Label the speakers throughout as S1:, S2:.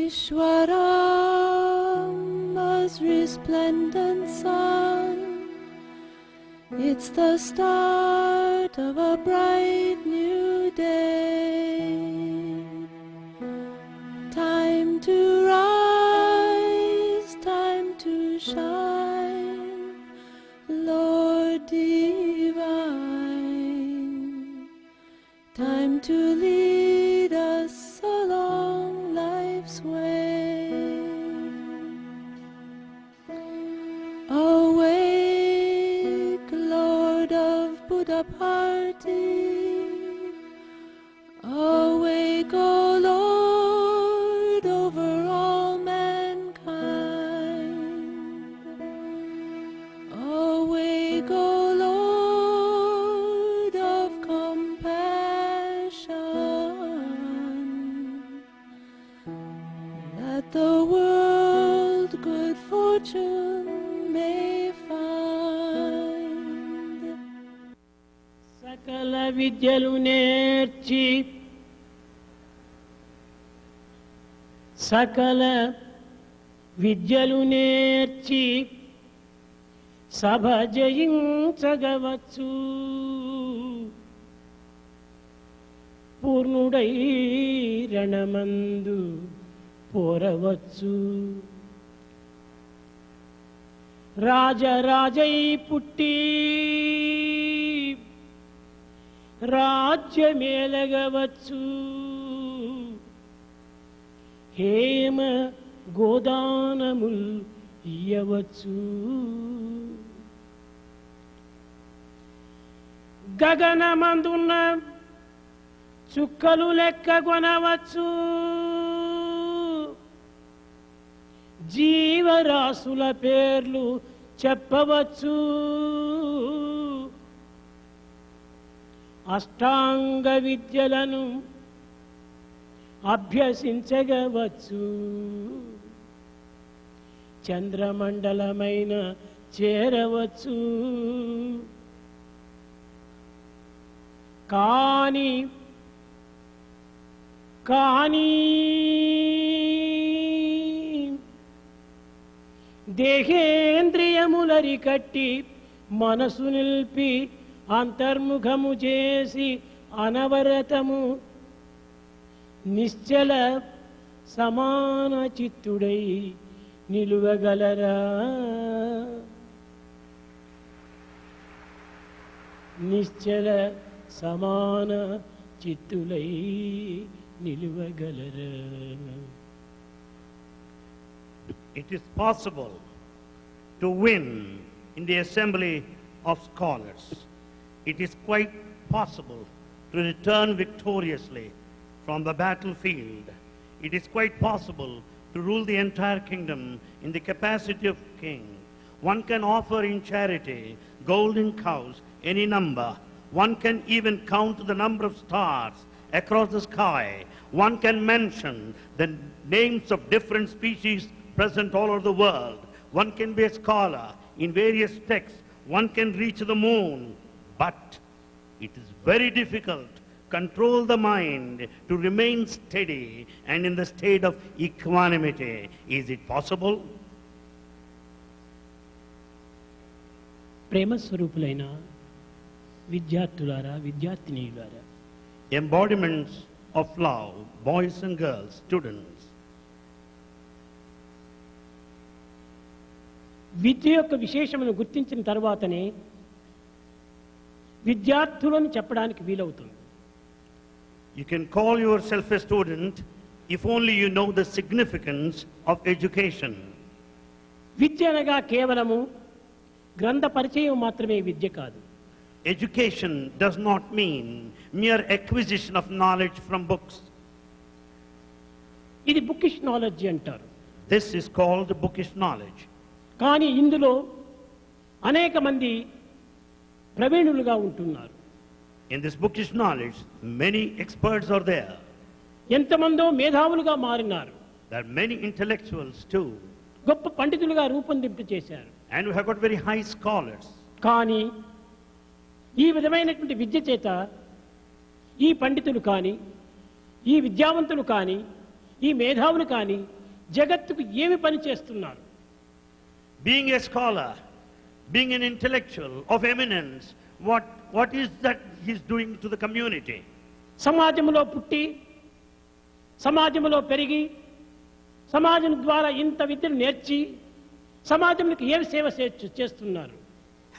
S1: Ishwaram, as resplendent sun. It's the start of a bright new day. Time to rise, time to shine, Lord divine. Time to lead us along life's way. Awake, Lord of Buddha party. Awake, O Lord, over all mankind. Awake, O Lord of compassion. That the world good fortune may find.
S2: సకల విద్యలు నేర్చి సకల విద్యలు నేర్చి సభ జయించగవచ్చు. పూర్ణుడై రణమందు పోరవచ్చు. రాజరాజై పుట్టి రాజ్యమేలగవచ్చు. హేమ గోదానముల్ ఇయ్యవచ్చు. గగనమందున్న చుక్కలు లెక్కగొనవచ్చు. జీవరాశుల పేర్లు చెప్పవచ్చు. అష్టాంగ విద్యలను అభ్యసించగవచ్చు. చంద్రమండలమైన చేరవచ్చు. కానీ దేహేంద్రియములరికట్టి మనసు నిల్పి అంతర్ముఖము చేసి అనవరతము నిశ్చల సమాన చిత్తుడై నిలువగలరా? నిశ్చల సమాన చిత్తులై నిలువగలరా?
S3: It is possible to win in the assembly of scholars. It is quite possible to return victoriously from the battlefield. It is quite possible to rule the entire kingdom in the capacity of king. One can offer in charity golden cows, any number. One can even count the number of stars across the sky. One can mention the names of different species present all over the world. One can be a scholar in various texts. One can reach the moon. But it is very difficult to control the mind to remain steady and in the state of equanimity. Is it possible?
S2: ప్రేమ స్వరూపులైన విద్యార్థులారా, విద్యార్థినీయులారా,
S3: Embodiments of love, boys and girls, students.
S2: విద్య యొక్క విశేషమును గుర్తించిన తర్వాతనే విద్యార్థులను చెప్పడానికి వీలవుతుంది.
S3: You can call yourself a student if only you know the significance of education.
S2: విద్య అనగా కేవలము గ్రంథ పరిచయం మాత్రమే విద్య కాదు.
S3: Education does not mean mere acquisition of knowledge from books.
S2: ఇది బుకిష్ నాలెడ్జ్ అంటారు.
S3: This is called bookish knowledge.
S2: కానీ ఇందులో అనేక మంది ప్రవీణులుగా ఉంటున్నారు.
S3: In this bookish knowledge, many experts are there.
S2: ఎంతమందో మేధావులుగా మారినారు.
S3: There are many intellectuals too.
S2: గొప్ప పండితులుగా రూపొందింపు చేశారు.
S3: And we have got very high scholars.
S2: కానీ ఈ విధమైనటువంటి విద్య చేత ఈ పండితులు కానీ, ఈ విద్యావంతులు కానీ, ఈ మేధావులు కానీ జగత్తుకు ఏమి పని చేస్తున్నారు?
S3: Being a scholar, being an intellectual of eminence, what is that he's doing to the community?
S2: సమాజంలో పుట్టి సమాజంలో పెరిగి సమాజం ద్వారా ఇంత విద్యను నేర్చి సమాజంకి ఏమి సేవ చేస్తున్నారు?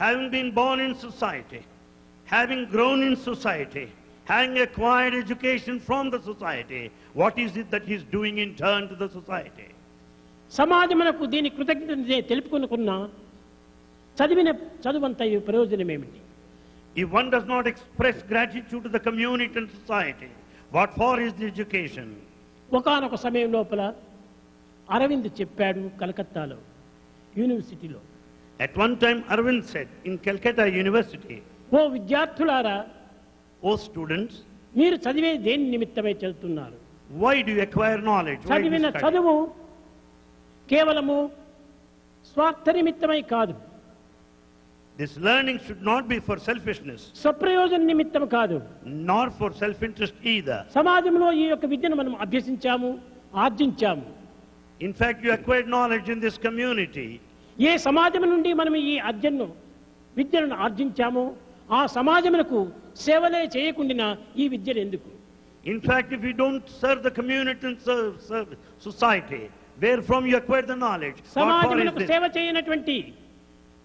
S3: Having been born in society, having grown in society, having acquired education from the society, what is it that he's doing in turn to the society?
S2: సమాజమునకు దీని కృతజ్ఞత తెలుపుకున్న చదివిన చదువంత ప్రయోజనం ఏమిటి?
S3: If one does not express gratitude to the community and society, what for is the education?
S2: ఒకానొక సమయం లోపల అరవింద్ చెప్పాడు కలకత్తాలో యూనివర్సిటీలో.
S3: At one time Arvind said in Calcutta University,
S2: ఓ విద్యార్థులారా,
S3: O students,
S2: మీరు చదివే దేని నిమిత్తమై చదువుతున్నారు?
S3: why do you acquire knowledge? Why do you
S2: చదివిన
S3: study?
S2: చదువు కేవలము స్వార్థ నిమిత్తమై కాదు,
S3: This learning should not be for selfishness,
S2: స్వప్రయోజన నిమిత్తం కాదు,
S3: nor for self-interest either.
S2: సమాజంలో ఈ యొక్క విద్యను మనం అభ్యసించాము, ఆర్జించాము.
S3: In fact, you acquired knowledge in this community.
S2: ఏ సమాజం నుండి మనం ఈ విద్యను ఆర్జించామో ఆ సమాజమునకు సేవలే చేయకుండా ఈ విద్యను ఎందుకు?
S3: In fact, if you don't serve the community and serve society, where from you acquired the knowledge, what for is
S2: సమాజమునకు
S3: this?
S2: సేవ చేయనటువంటి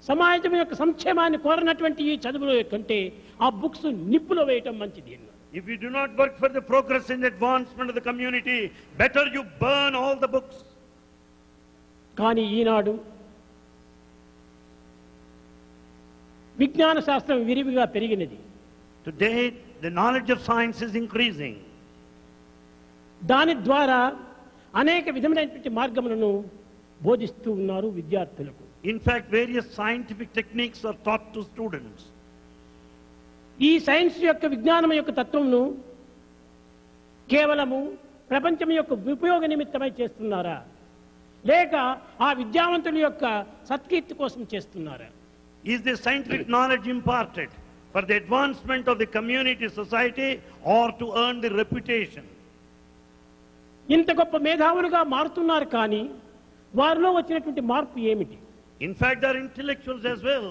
S2: సమాజం యొక్క సంక్షేమాన్ని కోరనటువంటి ఈ చదువుల కంటే ఆ బుక్స్ నిప్పులో వేయటం మంచిది.
S3: If you do not work for the progress and advancement of the community, better you burn all the books.
S2: కానీ ఈనాడు విజ్ఞాన శాస్త్రం విరివిగా పెరిగినది.
S3: Today, the knowledge of science is increasing.
S2: దాని ద్వారా అనేక విధమైనటువంటి మార్గములను బోధిస్తూ ఉన్నారు విద్యార్థులకు.
S3: In fact, various scientific techniques are taught to students.
S2: ఈ సైన్స్ యొక్క విజ్ఞానం యొక్క తత్వమును కేవలము ప్రపంచం యొక్క ఉపయోగ నిమిత్తమై చేస్తున్నారా, లేక ఆ విద్యావంతుల యొక్క సత్కీర్తి కోసం చేస్తున్నారా?
S3: Is the scientific knowledge imparted for the advancement of the community, society, or to earn the reputation?
S2: ఇంత గొప్ప మేధావులుగా మారుతున్నారు, కానీ వారిలో వచ్చినటువంటి మార్పు ఏమిటి?
S3: In fact, they are intellectuals as well.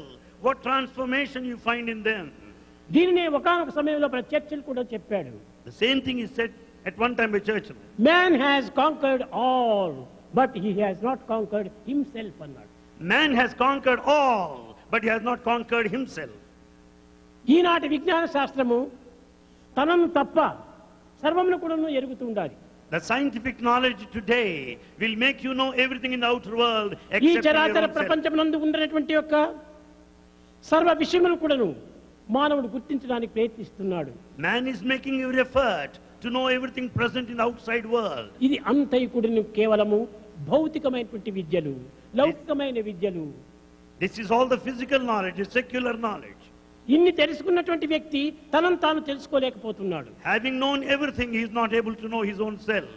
S3: What transformation you find in them?
S2: దీనినే ఒకానొక సమయంలో చర్చిలు కూడా చెప్పాడు.
S3: The same thing is said at one time by Churchill.
S2: Man has conquered all but he has not conquered himself అన్నాడు.
S3: Man has conquered all, but he has not conquered himself.
S2: ఈనాటి విజ్ఞాన శాస్త్రము తనను తప్ప సర్వమును కూడా ఎరుగుతూ ఉండాలి.
S3: The scientific knowledge today will make you know everything in the outer world
S2: ఈ
S3: except in your
S2: చరాచర
S3: own self.
S2: ప్రపంచమునందు ఉన్నటువంటి యొక్క సర్వ విషయములు కూడాను మానవుడు గుర్తించడానికి ప్రయత్నిస్తున్నాడు.
S3: Man is making every effort to know everything present in the outside world.
S2: ఇది అంతయు కూడాను కేవలము భౌతికమైనటువంటి విద్యలు, లౌకికమైన విద్యలు.
S3: This is all the physical knowledge, the secular knowledge.
S2: ఇన్ని తెలుసుకున్నటువంటి వ్యక్తి తనను తాను తెలుసుకోలేకపోతున్నాడు.
S3: Having known everything, he is not able to know his own self.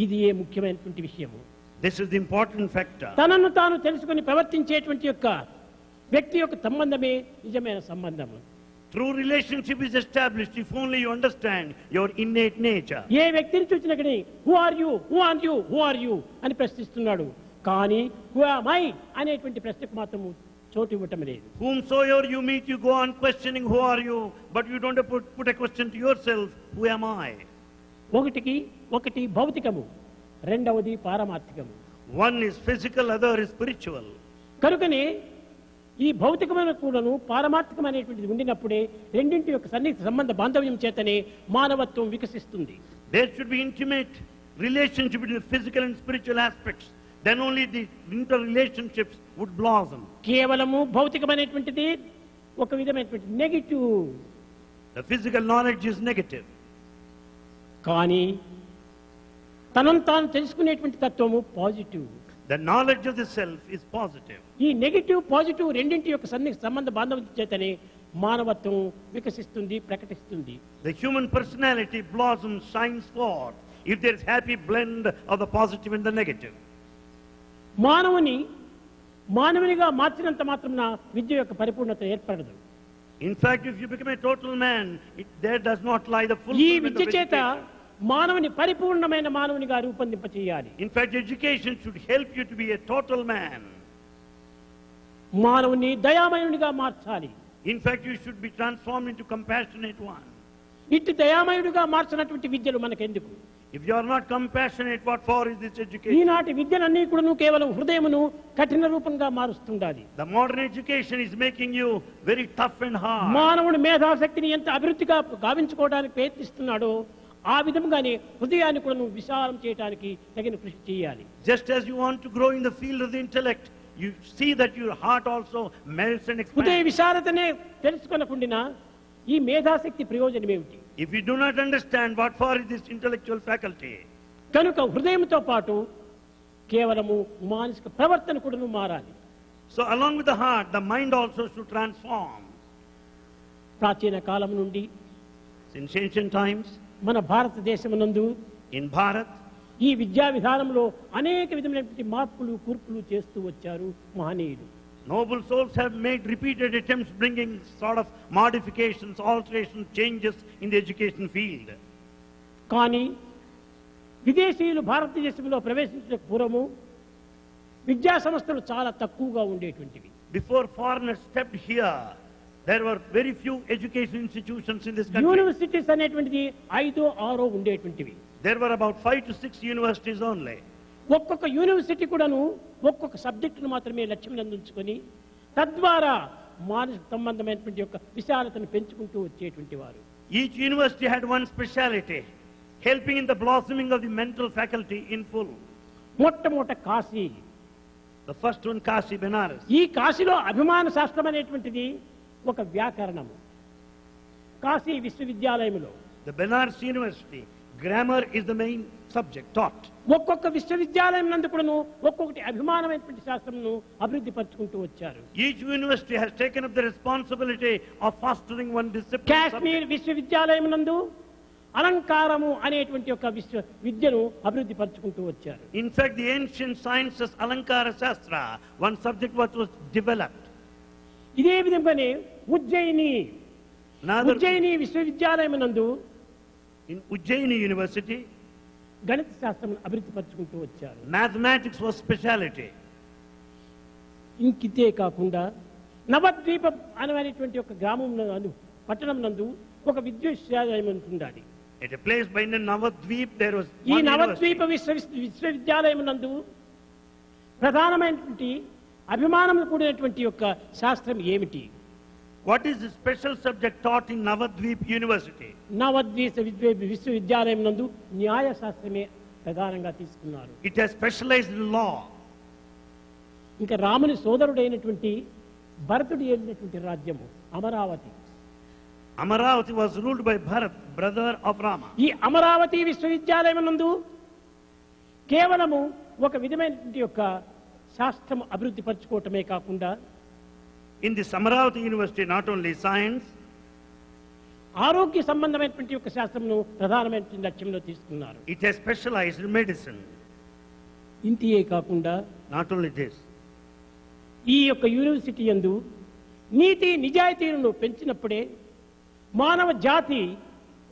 S2: ఇది ఏ ముఖ్యమైనటువంటి విషయము.
S3: This is the important factor.
S2: తనను తాను తెలుసుకుని ప్రవర్తించేటువంటి యొక్క వ్యక్తి యొక్క సంబంధమే నిజమైన సంబంధము.
S3: True relationship is established if only you understand your innate nature.
S2: ఏ వ్యక్తిని చూసినా కానీ who are you, who are you, who are you అని ప్రశ్నిస్తున్నాడు, కానీ హూ ఆమ్ ఐ అనేటువంటి ప్రశ్నకు మాత్రము చోటు ఇవ్వటం లేదు.
S3: Whomsoever you meet, you go on questioning who are you, but you don't put a question to yourself, who am I?
S2: ఒకటి భౌతికము, రెండవది పారమార్థికము.
S3: One is physical, other is spiritual.
S2: కనుకనే ఈ భౌతికమైన కూడాను పారమార్థికమైనటువంటిది ఉండినప్పుడే రెండింటి యొక్క సన్నిహిత సంబంధ బాంధవ్యం చేతనే మానవత్వం వికసిస్తుంది.
S3: There should be intimate relationship between the physical and spiritual aspects. Then only the interrelationships would blossom.
S2: కేవలము భౌతికమైనటువంటిది ఒక విధమైనటువంటి negative.
S3: The physical knowledge is negative.
S2: కానీ తనను తాను తెలుసుకునేటువంటి తత్వము positive.
S3: The knowledge of the self is positive.
S2: ఈ negative positive రెండింటి యొక్క సన్నిహిత సంబంధ బాంధవ్యం చేతనే మానవత్వం వికసిస్తుంది, ప్రకటిస్తుంది.
S3: The human personality blossoms, shines forth if there is happy blend of the positive and the negative.
S2: మానవునిగా మార్చినంత మాత్రమున విద్య యొక్క పరిపూర్ణత ఏర్పడదు.
S3: In fact, if you become a total man, there does not lie the
S2: ఈ
S3: fulfillment
S2: Vidya
S3: of
S2: చేత
S3: education.
S2: మానవుని పరిపూర్ణమైన మానవునిగా రూపొందింపచేయాలి.
S3: In fact, education should help you to be a total man.
S2: మానవుని దయామయునిగా మార్చాలి.
S3: In fact, you should be transformed into compassionate one.
S2: ఇట్టి దయామయుడిగా మార్చినటువంటి విద్యలు మనకెందుకు?
S3: If you are not compassionate, what for is this education?
S2: ఈనాటి విద్యలన్నీ కూడా కేవలం హృదయమును కఠిన రూపంగా మారుస్తుండాలి.
S3: The modern education is making you very tough and hard.
S2: మానవుని మేధాశక్తిని ఎంత అభివృద్ధిగా గావించుకోవడానికి ప్రయత్నిస్తున్నాడో ఆ విధంగానే హృదయాన్ని కూడా విశాలం చేయడానికి తగిన కృషి చేయాలి.
S3: Just as you want to grow in the field of the intellect, you see that your heart also melts and
S2: హృదయ
S3: expands.
S2: విశాలతనే తెలుసుకొనకుండా ఈ మేధాశక్తి ప్రయోజనం ఏమిటి?
S3: If you do not understand what for is this intellectual faculty,
S2: కనుక హృదయంతో పాటు కేవలము మానసిక ప్రవర్తన కూడా మారాలి.
S3: so along with the heart, the mind also should transform.
S2: ప్రాచీన కాలం నుండి
S3: Since ancient times,
S2: మన భారతదేశమునందు
S3: in Bharat,
S2: ఈ విద్యా విధానంలో అనేక విధమైనటువంటి మార్పులు కూర్పులు చేస్తూ వచ్చారు మహనీయులు.
S3: noble souls have made repeated attempts bringing sort of modifications, alterations, changes in the education field.
S2: కానీ విదేశీయులు భారతదేశంలో ప్రవేశించిన పూర్వము విద్యా సంస్థలు చాలా తక్కువగా ఉండేటువంటివి.
S3: Before foreigners stepped here, there were very few education institutions in this country.
S2: Universities అనేటువంటిది 5 6 ఉండేటువంటివి.
S3: There were about 5 to 6 universities only.
S2: ఒక్కొక్క యూనివర్సిటీ కూడాను ఒక్కొక్క సబ్జెక్టును మాత్రమే లక్ష్యం అందించుకొని తద్వారా మానసిక సంబంధమైనటువంటి యొక్క విశాలతను పెంచుకుంటూ వచ్చేటువంటి వారు.
S3: Each university had one speciality, helping in the blossoming of the mental faculty in full.
S2: మొట్టమొదట Kashi.
S3: The first one, Kashi, Benares.
S2: ఈ కాశీలో అభిమాన శాస్త్రం అనేటువంటిది ఒక వ్యాకరణము. కాశీ విశ్వవిద్యాలయంలో
S3: The Benares University, grammar is the main subject taught.
S2: ఒక్కొక్క విశ్వవిద్యాలయం నందు కూడాను ఒక్కొక్కటి అభిమానమైనటువంటి శాస్త్రమును అభివృద్ధి పరుచుకుంటూ వచ్చారు.
S3: Each university has taken up the responsibility of fostering one discipline.
S2: Kashmir విశ్వవిద్యాలయం నందు అలంకారము అనేటువంటి ఒక విద్యను అభివృద్ధి పరుచుకుంటూ వచ్చారు.
S3: In fact, the ancient sciences, Alankara Shastra, one subject was developed.
S2: ఇదే విధంగానే ఉజ్జయిని
S3: Another,
S2: విశ్వవిద్యాలయం నందు
S3: in Ujjaini University,
S2: గణిత శాస్త్రం అభివృద్ధి పరుచుకుంటూ వచ్చారు.
S3: mathematics was speciality.
S2: ఇంకితే కాకుండా నవద్వీపం అనేటువంటి ఒక గ్రామం పట్టణం నందు ఒక విశ్వవిద్యాలయం ఉండాలి.
S3: At a place by the Navadvip, there was
S2: ఈ
S3: one
S2: నవద్వీప
S3: university.
S2: విశ్వవిద్యాలయం నందు ప్రధానమైనటువంటి అభిమానం కూడినటువంటి యొక్క శాస్త్రం ఏమిటి?
S3: What is the special subject taught in Navadvip University?
S2: నవద్వీప విశ్వవిద్యాలయం నందు న్యాయ శాస్త్రమే ప్రధానంగా తీసుకున్నారు.
S3: It has specialized in law.
S2: ఇంకా రాముని సోదరుడైనటువంటి భరతుడు ఏలినటువంటి రాజ్యము Amaravati.
S3: Amaravati was ruled by Bharat, brother of Rama.
S2: ఈ అమరావతి విశ్వవిద్యాలయం నందు కేవలము ఒక విధమైనటువంటి యొక్క శాస్త్రం అభివృద్ధి పరచుకోవటమే కాకుండా
S3: In this Amaravati University, not only science,
S2: ఆరోగ్య సంబంధమైనటువంటి యొక్క శాస్త్రమును ప్రధానమైనటువంటి లక్ష్యంలో తీసుకున్నారు.
S3: it has specialized in medicine.
S2: ఇంతియే కాకుండా
S3: Not only this,
S2: ఈ యొక్క యూనివర్సిటీ యందు నీతి నిజాయితీలను పెంచినప్పుడే మానవ జాతి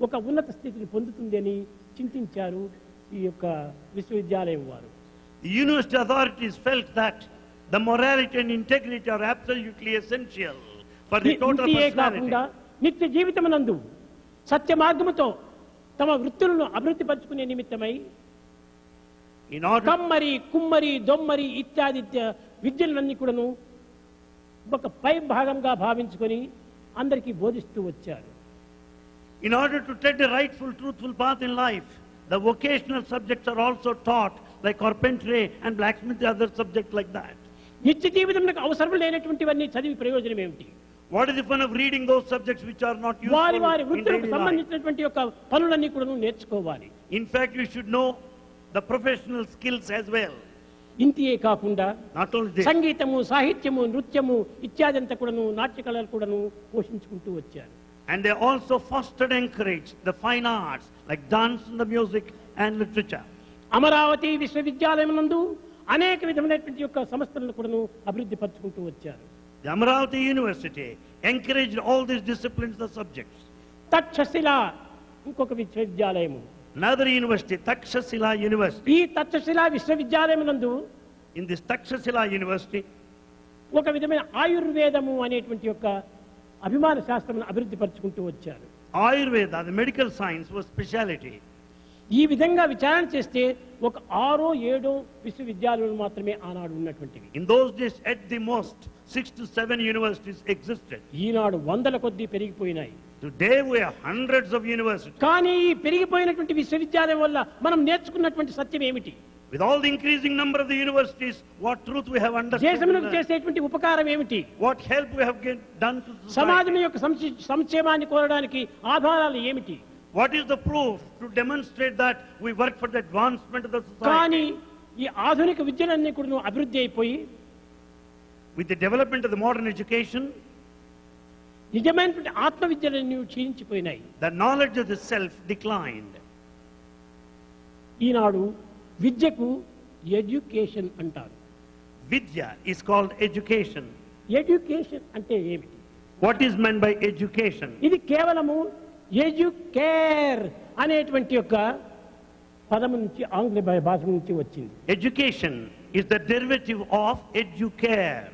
S2: ఒక ఉన్నత స్థితిని పొందుతుంది అని చింతించారు ఈ యొక్క విశ్వవిద్యాలయం వారు.
S3: the university authorities felt that the morality and integrity are absolutely essential for the total
S2: ఇంతియే
S3: personality.
S2: కాకుండా నిత్య జీవితమునందు సత్య మార్గముతో తమ వృత్తులను అభివృద్ధి పరచుకునే నిమిత్తమై
S3: In order,
S2: కమ్మరి కుమ్మరి దొమ్మరి ఇత్యాది విద్యలన్నీ కూడాను ఒక పై భాగంగా భావించుకొని అందరికీ బోధిస్తూ వచ్చారు.
S3: in order to tread the rightful, truthful path in life, the vocational subjects are also taught, like carpentry and blacksmith, other subjects like that.
S2: నిత్య జీవితంలో అవసరం లేనటువంటివన్నీ చదివి ప్రయోజనం ఏమిటి?
S3: What is the fun of reading those subjects which are not useful
S2: వారి వారి
S3: in
S2: వృత్తులకు
S3: daily life?
S2: సంబంధించినటువంటి యొక్క పనులన్నీ కూడా నేర్చుకోవాలి.
S3: In fact, you should know the professional skills as well.
S2: ఇంతియే కాకుండా
S3: Not only this,
S2: సంగీతము సాహిత్యము నృత్యము ఇత్యాది అంతా కూడాను నాట్య కళలు కూడాను పోషించుకుంటూ వచ్చారు.
S3: and they also fostered and encouraged the fine arts like dance and the music and literature.
S2: Amaravati విశ్వవిద్యాలయం నందు అనేక విధమైనటువంటి యొక్క సంస్థలను కూడాను అభివృద్ధి పరచుకుంటూ వచ్చారు.
S3: The Amaravati University encouraged all these disciplines, the subjects.
S2: Takshashila ఇంకొక విశ్వవిద్యాలయము.
S3: Another university, Takshashila University.
S2: ఈ తక్షశిలా విశ్వవిద్యాలయం నందు
S3: In this Takshashila University,
S2: ఒక విధమైన ఆయుర్వేదము అనేటువంటి యొక్క అభిమాన శాస్త్రమును అభివృద్ధి పరుచుకుంటూ వచ్చారు.
S3: Ayurveda, the medical science, was speciality.
S2: ఈ విధంగా విచారణ చేస్తే ఒక 6-7 విశ్వవిద్యాలయాలు మాత్రమే ఆనాడు ఉన్నటువంటివి.
S3: In those days, at the most, 6 to 7 universities existed.
S2: ఈనాడు వందల కొద్దీ పెరిగిపోయినాయి.
S3: Today we have hundreds of universities.
S2: కానీ ఈ పెరిగిపోయినటువంటి విశ్వవిద్యాలయం వల్ల మనం నేర్చుకున్నటువంటి సత్యం ఏమిటి?
S3: With all the increasing number of the universities, what truth we have understood?
S2: దేశమునకు చేసేటువంటి ఉపకారం ఏమిటి?
S3: What help we have done to
S2: సమాజం
S3: society?
S2: యొక్క సంక్షేమాన్ని కోరడానికి ఆధారాలు ఏమిటి?
S3: What is the proof to demonstrate that we work for the advancement of the
S2: కానీ
S3: society?
S2: ఈ ఆధునిక విద్యలన్నీ కూడా అభివృద్ధి అయిపోయి
S3: With the development of the modern education,
S2: నిజమైనటువంటి ఆత్మ విద్యలన్నీ క్షీణించిపోయినాయి.
S3: the knowledge of the self declined.
S2: ఈనాడు విద్యకు ఎడ్యుకేషన్ అంటారు.
S3: Vidya is called education.
S2: Education అంటే ఏమిటి?
S3: What is meant by education?
S2: ఇది కేవలము ఎడ్యుకేర్ అనేటువంటి యొక్క పదము నుంచి ఆంగ్ల భాష నుంచి వచ్చింది.
S3: Education is the derivative of educare.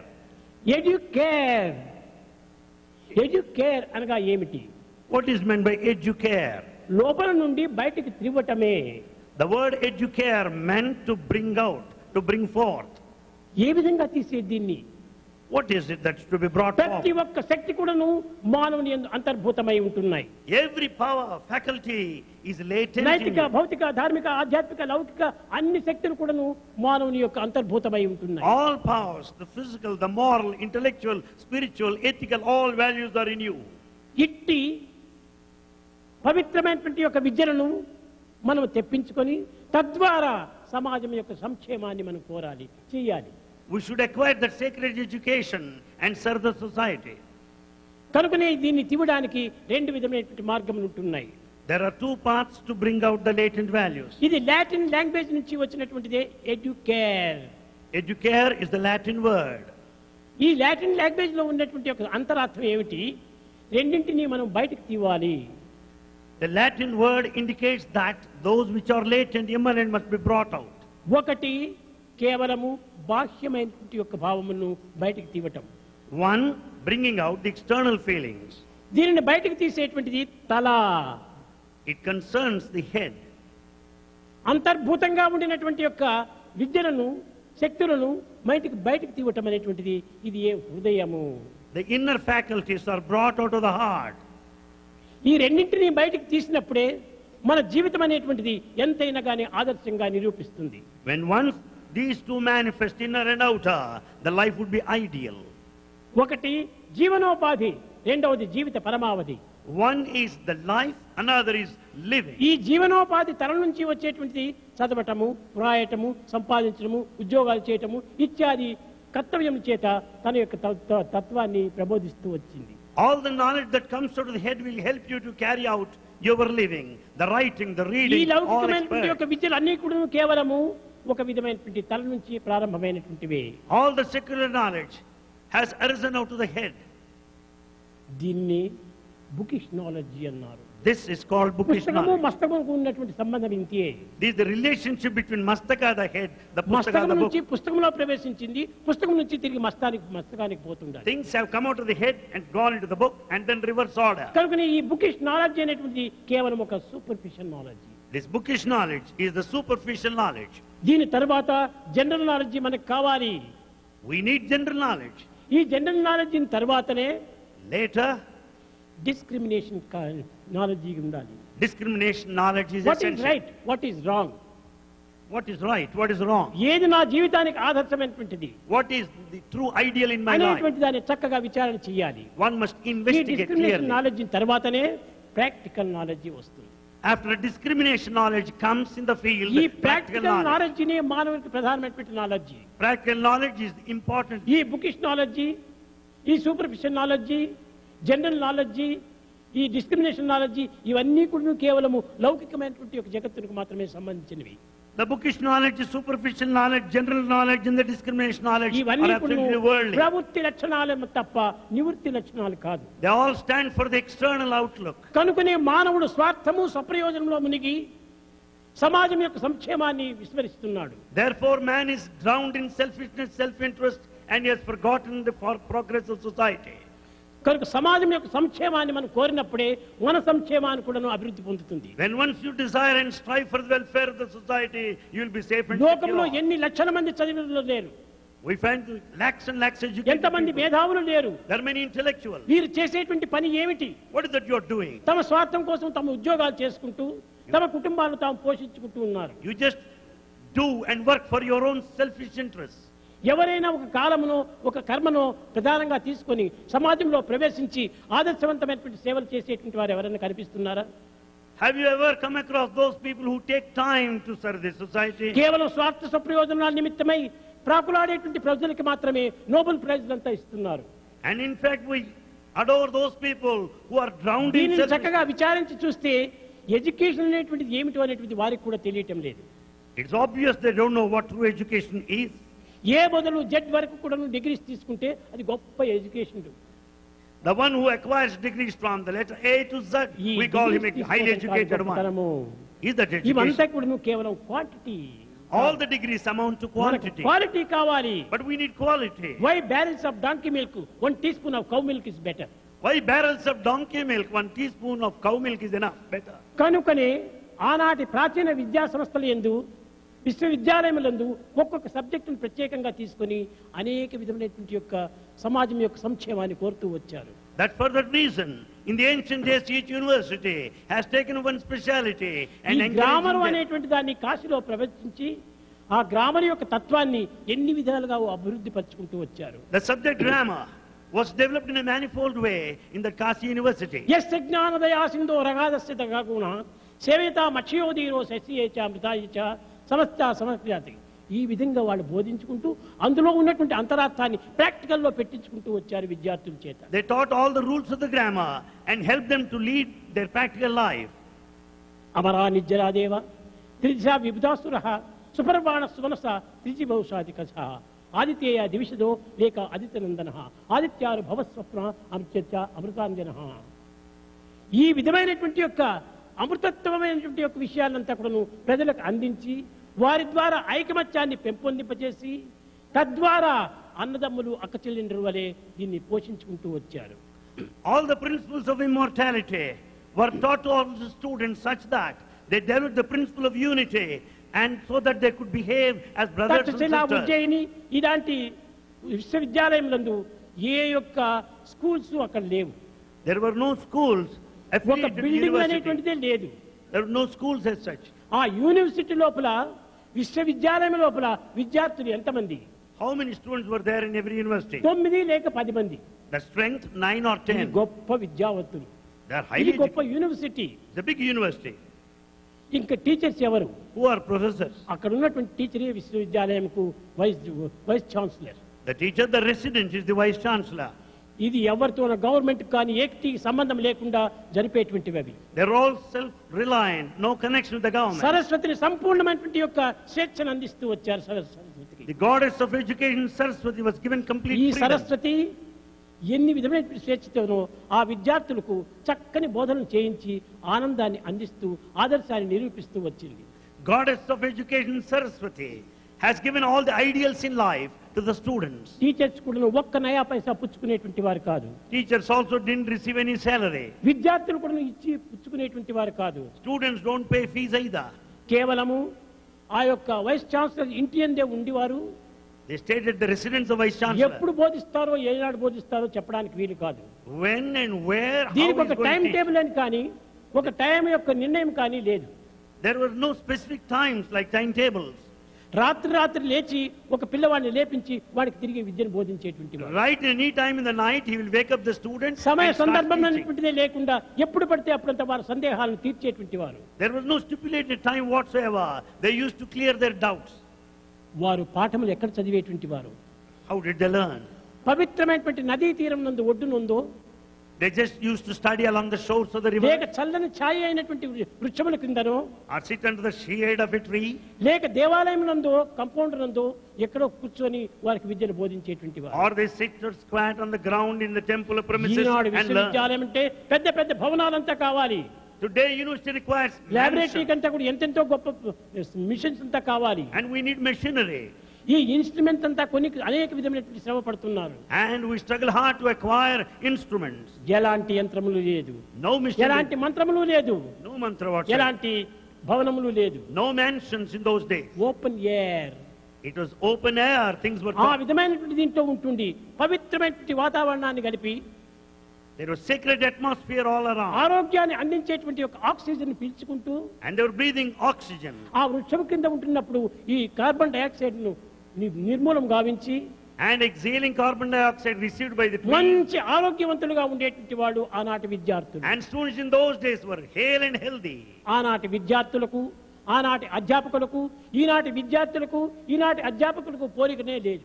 S2: Educare educare అనగా ఏమిటి?
S3: What is meant by educare?
S2: లోపల నుండి బయటికి త్రివ్వటమే.
S3: The word educare meant to bring out, to bring forth.
S2: ఏ విధంగా తీసేది దీన్ని?
S3: What is it that's to be brought
S2: ప్రతి
S3: forth?
S2: ఒక్క శక్తి కూడాను మానవుని యందు అంతర్భూతమై ఉంటున్నాయి.
S3: Every power, faculty is latent in
S2: నైతిక,
S3: you.
S2: భౌతిక, ధార్మిక, ఆధ్యాత్మిక, లౌకిక అన్ని శక్తులు కూడాను మానవుని యొక్క అంతర్భూతమై ఉంటున్నాయి.
S3: All powers, the physical, the moral, intellectual, spiritual, ethical, all values are in you.
S2: ఇట్టి పవిత్రమైనటువంటి యొక్క విద్యలను మనం తెప్పించుకొని తద్వారా సమాజం యొక్క సంక్షేమాన్ని మనం కోరాలి, చేయాలి.
S3: We should acquire that sacred education and serve the society.
S2: కనుకనే దీన్ని తీవడానికి 2 విధమైనటువంటి మార్గములు ఉంటున్నాయి.
S3: There are 2 paths to bring out the latent values.
S2: ఇది లాటిన్ లాంగ్వేజ్ నుంచి వచ్చినటువంటిదే educare.
S3: Educare is the Latin word.
S2: ఈ లాటిన్ లాంగ్వేజ్ లో ఉన్నటువంటి ఒక అంతరార్థం ఏమిటి? రెండింటినీ మనం బయటకు తీవాలి.
S3: The Latin word indicates that those which are latent, immanent, must be brought out.
S2: ఒకటి కేవలము బాహ్యమైనటువంటి యొక్క భావమును బయటకు తీవటం.
S3: One, bringing out the external feelings.
S2: దీనిని బయటకు తీసేటువంటిది తల.
S3: It concerns the head.
S2: అంతర్భూతంగా ఉండినటువంటి యొక్క విద్యలను, శక్తులను బయటకు తీవటం అనేటువంటిది ఇది ఏ హృదయము.
S3: The inner faculties are brought out of the heart.
S2: ఈ రెండింటినీ బయటకు తీసినప్పుడే మన జీవితం అనేటువంటిది ఎంతైనా కానీ ఆదర్శంగా నిరూపిస్తుంది.
S3: When once these 2 manifest, inner and outer, the life would be ideal.
S2: ఒకటి జీవనోపాధి, రెండవది జీవిత పరమావధి.
S3: One is the life, another is living.
S2: ఈ జీవనోపాధి తల నుంచి వచ్చేటువంటిది చదవటము, వ్రాయటము, సంపాదించడము, ఉద్యోగాలు చేయటము ఇత్యాది కర్తవ్యం చేత తన యొక్క తత్వాన్ని ప్రబోధిస్తూ వచ్చింది.
S3: All the knowledge that comes out of the head will help you to carry out your living, the writing, the
S2: ఈ
S3: reading, all
S2: లౌకికమైనటువంటి యొక్క
S3: expert.
S2: విద్యలు అన్ని కూడా కేవలము ఒక విధమైనటువంటి తల నుంచి ప్రారంభమైనటువంటివి.
S3: All the secular knowledge has arisen out of the head.
S2: దీన్ని బుకిష్ నాలెడ్జీ అన్నారు.
S3: This is called bookish
S2: పుస్తకము
S3: knowledge.
S2: మస్తకముకు ఉన్నటువంటి సంబంధం ఇంతే.
S3: This is the relationship between mastaka, the head, the pustaka,
S2: మస్తకం
S3: the
S2: నుంచి
S3: book.
S2: పుస్తకంలో ప్రవేశించింది, పుస్తకం నుంచి తిరిగి మస్తకానికి పోతుండాలి.
S3: Things have come out of the head and gone into the book and then reverse order.
S2: కనుకనే ఈ బుకిష్ నాలెడ్జ్ అనేటువంటి కేవలం ఒక superficial knowledge.
S3: This bookish knowledge is the superficial knowledge.
S2: దీని తర్వాత జనరల్ నాలెడ్జీ మనకు కావాలి.
S3: We need general knowledge.
S2: ఈ జనరల్ నాలెడ్జీ తర్వాతనే
S3: Later,
S2: డిస్క్రిమినేషన్ నాలెడ్జీ ఉండాలి.
S3: discrimination knowledge is
S2: what is
S3: essential.
S2: Right, what is wrong,
S3: What is right? What is wrong?
S2: ఏది నా జీవితానికి ఆదర్శమైనటువంటిది
S3: What is the true ideal in my life?
S2: అనేటువంటి దాన్ని చక్కగా విచారణ చేయాలి.
S3: One must
S2: ఈ
S3: investigate
S2: డిస్క్రిమినేషన్
S3: clearly.
S2: నాలెడ్జ్ తర్వాతనే ప్రాక్టికల్ నాలెడ్జీ వస్తుంది.
S3: After discrimination knowledge comes in the field,
S2: ఈ
S3: practical
S2: ప్రాక్టికల్
S3: knowledge.
S2: నాలెడ్జీనే మానవునికి ప్రధానమైనటువంటి knowledge.
S3: Practical knowledge is important.
S2: ఈ బుకిష్ నాలెడ్జీ, ఈ సూపర్ఫిషియల్ నాలెడ్జీ, జనరల్ నాలెడ్జీ, ఈ డిస్క్రిమినేషన్ నాలెడ్జీ ఇవన్నీ కూడా కేవలము లౌకికమైనటువంటి ఒక జగత్తుకు మాత్రమే సంబంధించినవి.
S3: The bookish knowledge, superficial knowledge, general knowledge, and the discrimination knowledge are
S2: ఇవన్నీ కూడా
S3: absolutely worldly.
S2: ప్రవృత్తి లక్షణాలు తప్ప నివృత్తి లక్షణాలు కాదు.
S3: They all stand for the external outlook.
S2: కనుకనే మానవుడు స్వార్థము స్వప్రయోజనంలో మునిగి సమాజం యొక్క సంక్షేమాన్ని విస్మరిస్తున్నాడు.
S3: Therefore, man is drowned in selfishness, self-interest, and he has forgotten the progress of society.
S2: కనుక సమాజం యొక్క సంక్షేమాన్ని మనం కోరినప్పుడే మన సంక్షేమాన్ని కూడా అభివృద్ధి పొందుతుంది.
S3: When once you desire and strive for the welfare of the society, you will be safe and
S2: లోకంలో
S3: secure.
S2: ఎన్ని లక్షల మంది చదివిన లేరు,
S3: We find lakhs and lakhs educated
S2: ఎంతమంది
S3: people.
S2: మేధావులు లేరు.
S3: There are many intellectuals.
S2: వీరు చేసేటువంటి పని ఏమిటి?
S3: What is that you are doing?
S2: తమ స్వార్థం కోసం తమ ఉద్యోగాలు చేసుకుంటూ తమ కుటుంబాలను తాము పోషించుకుంటూ ఉన్నారు.
S3: You just do and work for your own selfish interests.
S2: ఎవరైనా ఒక కాలమునో ఒక కర్మనో ప్రధానంగా తీసుకొని సమాజంలో ప్రవేశించి ఆదర్శవంతమైనటువంటి సేవలు చేసేటువంటి వారు ఎవరైనా కనిపిస్తున్నారా?
S3: Have you ever come across those people who take time to serve the society?
S2: కేవలం స్వార్థ స్వప్రయోజనాల నిమిత్తమై ప్రాకులాడేటువంటి ప్రజలకి మాత్రమే నోబెల్ ప్రైజ్లంతా ఇస్తున్నారు.
S3: And in fact, we adore those people who are drowned in
S2: దీనిని
S3: selfish.
S2: చక్కగా విచారించి చూస్తే ఎడ్యుకేషన్ అనేటువంటిది ఏమిటో అనేటువంటి వారికి కూడా తెలియటం లేదు.
S3: It's obvious they don't know what true education is.
S2: ఏ మొదలు జెడ్ వరకు కూడా డిగ్రీస్ తీసుకుంటే అది గొప్ప education.
S3: The one who acquires degrees from the letter A to Z, we call him a highly educated one. Is that
S2: ఇవంతా
S3: education?
S2: కూడా కేవలం quantity.
S3: All the degrees amount to quantity.
S2: Quality కావాలి.
S3: But we need quality.
S2: Why barrels of donkey milk, 1 teaspoon of cow milk is better?
S3: Why barrels of donkey milk, 1 teaspoon of cow milk is enough? Better.
S2: కనుకనే ఆనాటి ప్రాచీన విద్యా సంస్థల యందు విశ్వవిద్యాలయములందు ఒక్కొక్క సబ్జెక్టును ప్రత్యేకంగా తీసుకొని అనేక విధమైనటువంటి యొక్క సమాజం యొక్క సంక్షేమాన్ని కోరుతూ వచ్చారు.
S3: That for that reason, in the ancient days, each university has taken one speciality and
S2: ఈ గ్రామర్
S3: encouraging them.
S2: అనేటువంటి దాన్ని కాశీలో ప్రవేశించి ఆ గ్రామర్ యొక్క తత్వాన్ని ఎన్ని విధాలుగా అభివృద్ధి పరుచుకుంటూ వచ్చారు.
S3: The subject grammar was developed in a manifold way in the Kashi University.
S2: యస్య జ్ఞానదయా సింధో రగాదస్య దగాగుణ సేవేత మక్షయోదీరో శశియేచ అమృతాయేచ సమస్త సమస్యాతి. ఈ విధంగా వాళ్ళు బోధించుకుంటూ అందులో ఉన్నటువంటి అంతరార్థాన్ని ప్రాక్టికల్లో పెట్టించుకుంటూ వచ్చారు విద్యార్థుల చేత.
S3: They taught all the rules of the grammar and helped them to lead their practical life.
S2: Amara నిజ్జరాదేవ త్రిదిశా విబుధాసుర సుపర్వాణ సుమనస త్రిజిభౌషాధికశ ఆదిత్యేయ దివిషదో లేక ఆదిత్యనందన ఆదిత్యారు భవస్వప్న అమృత్యచ అమృతాంజన. ఈ విధమైనటువంటి యొక్క అమృతత్వమైనటువంటి యొక్క విషయాలంతా కూడా ప్రజలకు అందించి వారి ద్వారా ఐకమత్యాన్ని పెంపొందింపచేసి తద్వారా అన్నదమ్ములు అక్కచెల్లెండ్రు వలె దీన్ని పోషించుకుంటూ వచ్చారు.
S3: All the principles of immortality were taught to all the students such that they developed the principle of unity and so that they could behave as brothers and
S2: Takshashila
S3: sisters.
S2: Ujjaini ఇలాంటి విశ్వవిద్యాలయములందు ఏ యొక్క స్కూల్స్ అక్కడ లేవు.
S3: There were no schools
S2: ఒక
S3: affiliated to the
S2: building
S3: university.
S2: అనేటువంటిదే లేదు.
S3: There were no schools as such.
S2: ఆ university లోపల విశ్వవిద్యాలయం లోపల విద్యార్థులు ఎంతమంది?
S3: How many students were there in every university?
S2: 9 లేక 10 మంది.
S3: The strength 9 or
S2: ఇది
S3: 10.
S2: గొప్ప విద్యావంతులు.
S3: They are
S2: ఇది
S3: highly
S2: గొప్ప
S3: educated.
S2: University.
S3: It's a big university.
S2: ఇంకా టీచర్స్ ఎవరు?
S3: Who are professors?
S2: అక్కడ ఉన్నటువంటి టీచరే విశ్వవిద్యాలయంకు vice chancellor.
S3: The teacher, the resident is the vice chancellor.
S2: ఇది ఎవరితో గవర్నమెంట్ కానీ ఏకటి సంబంధం లేకుండా జరిపేటువంటివి అవి.
S3: They're all self-reliant, no connection with the government.
S2: సరస్వతిని సంపూర్ణమైనటువంటి యొక్క స్వేచ్ఛను అందిస్తూ వచ్చారు సరస్వతికి.
S3: The goddess of education, Saraswati, was given complete
S2: ఈ
S3: freedom.
S2: సరస్వతి ఎన్ని విధమైనటువంటి స్వేచ్ఛతోనో ఆ విద్యార్థులకు చక్కని బోధనలు చేయించి ఆనందాన్ని అందిస్తూ ఆదర్శాన్ని నిరూపిస్తూ వచ్చింది.
S3: Goddess of education, Saraswati, has given all the ideals in life to the students.
S2: Teachers కూడా ఒక్క నయా పైసా పుచ్చుకునేటువంటి వారు కాదు.
S3: Teachers also didn't receive any salary.
S2: విద్యార్థులు కూడా ఇచ్చి పుచ్చుకునేటువంటి వారు కాదు.
S3: Students don't pay fees either.
S2: కేవలము ఆ యొక్క వైస్ ఛాన్సలర్ ఇంటి అందే ఉండేవారు.
S3: They stayed at the residence of vice chancellor.
S2: ఎప్పుడు బోధిస్తారో ఏనాడు బోధిస్తారో చెప్పడానికి వీలు కాదు.
S3: When and where, how
S2: దీనికి
S3: is
S2: ఒక
S3: going
S2: time
S3: to teach?
S2: Table అని కానీ ఒక టైం యొక్క నిర్ణయం కానీ లేదు.
S3: There were no specific times like timetables.
S2: రాత్రి లేచి ఒక పిల్లవాడిని లేపించి వాడికి తిరిగి విద్యను బోధించేటువంటి వాడు.
S3: Right any time in the night, he will wake up the students
S2: సమయ
S3: and start
S2: సందర్భం
S3: teaching.
S2: అనేటువంటిదే లేకుండా ఎప్పుడు పడితే అప్పుడంతా వారి సందేహాలను తీర్చేటువంటి వారు.
S3: There was no stipulated time whatsoever. They used to clear their doubts.
S2: వారు పాఠములు ఎక్కడ చదివేటువంటి వారు?
S3: How did they learn?
S2: పవిత్రమైనటువంటి నదీ తీరం నందు ఒడ్డునుందో
S3: They just used to study along the shores of the river,
S2: లేక చల్లని ఛాయ అయినటువంటి వృక్షముల కిందనో
S3: or sit under the shade of a tree,
S2: లేక దేవాలయం నందో కంపౌండ్ నందో ఎక్కడో కూర్చొని వారికి విద్యను బోధించేటువంటి వారు.
S3: or they sit or squat on the ground in the temple premises
S2: Eenadu
S3: and learn.
S2: విశ్వవిద్యాలయం అంటే పెద్ద పెద్ద భవనాలంతా కావాలి.
S3: Today, university requires
S2: laboratory
S3: mansion,
S2: కంటే కూడా ఎంతెంతో గొప్ప మిషన్స్ అంతా కావాలి.
S3: and we need machinery.
S2: ఈ ఇన్స్ట్రుమెంట్ అంతా కొన్ని అనేక విధమైనటువంటి శ్రమ పడుతున్నారు.
S3: And we struggle hard to acquire instruments.
S2: ఎలాంటి యంత్రములు లేదు,
S3: No machinery,
S2: ఎలాంటి మంత్రములు లేదు,
S3: no mantra whatsoever,
S2: ఎలాంటి భవనములు లేదు.
S3: no mansions in those days.
S2: Open air
S3: It was open air, things were
S2: ఆ విధమైనటువంటి దీంట్లో ఉంటుండి పవిత్రమైనటువంటి వాతావరణాన్ని కలిపి
S3: there was sacred atmosphere all around.
S2: ఆరోగ్యాన్ని అందించేటువంటి ఒక oxygen పీల్చుకుంటూ
S3: And they were breathing oxygen.
S2: ఆ వృక్షం కింద ఉంటున్నప్పుడు ఈ కార్బన్ డైఆక్సైడ్ ను నిర్మూలం గావించి
S3: And exhaling carbon dioxide received by the trees.
S2: మంచి ఆరోగ్యవంతులుగా ఉండేటువంటి వాళ్ళు ఆనాటి విద్యార్థులు.
S3: And students in those days were hale and healthy.
S2: ఆనాటి విద్యార్థులకు, ఆనాటి అధ్యాపకులకు, ఈనాటి విద్యార్థులకు, ఈనాటి అధ్యాపకులకు పోలికనే లేదు.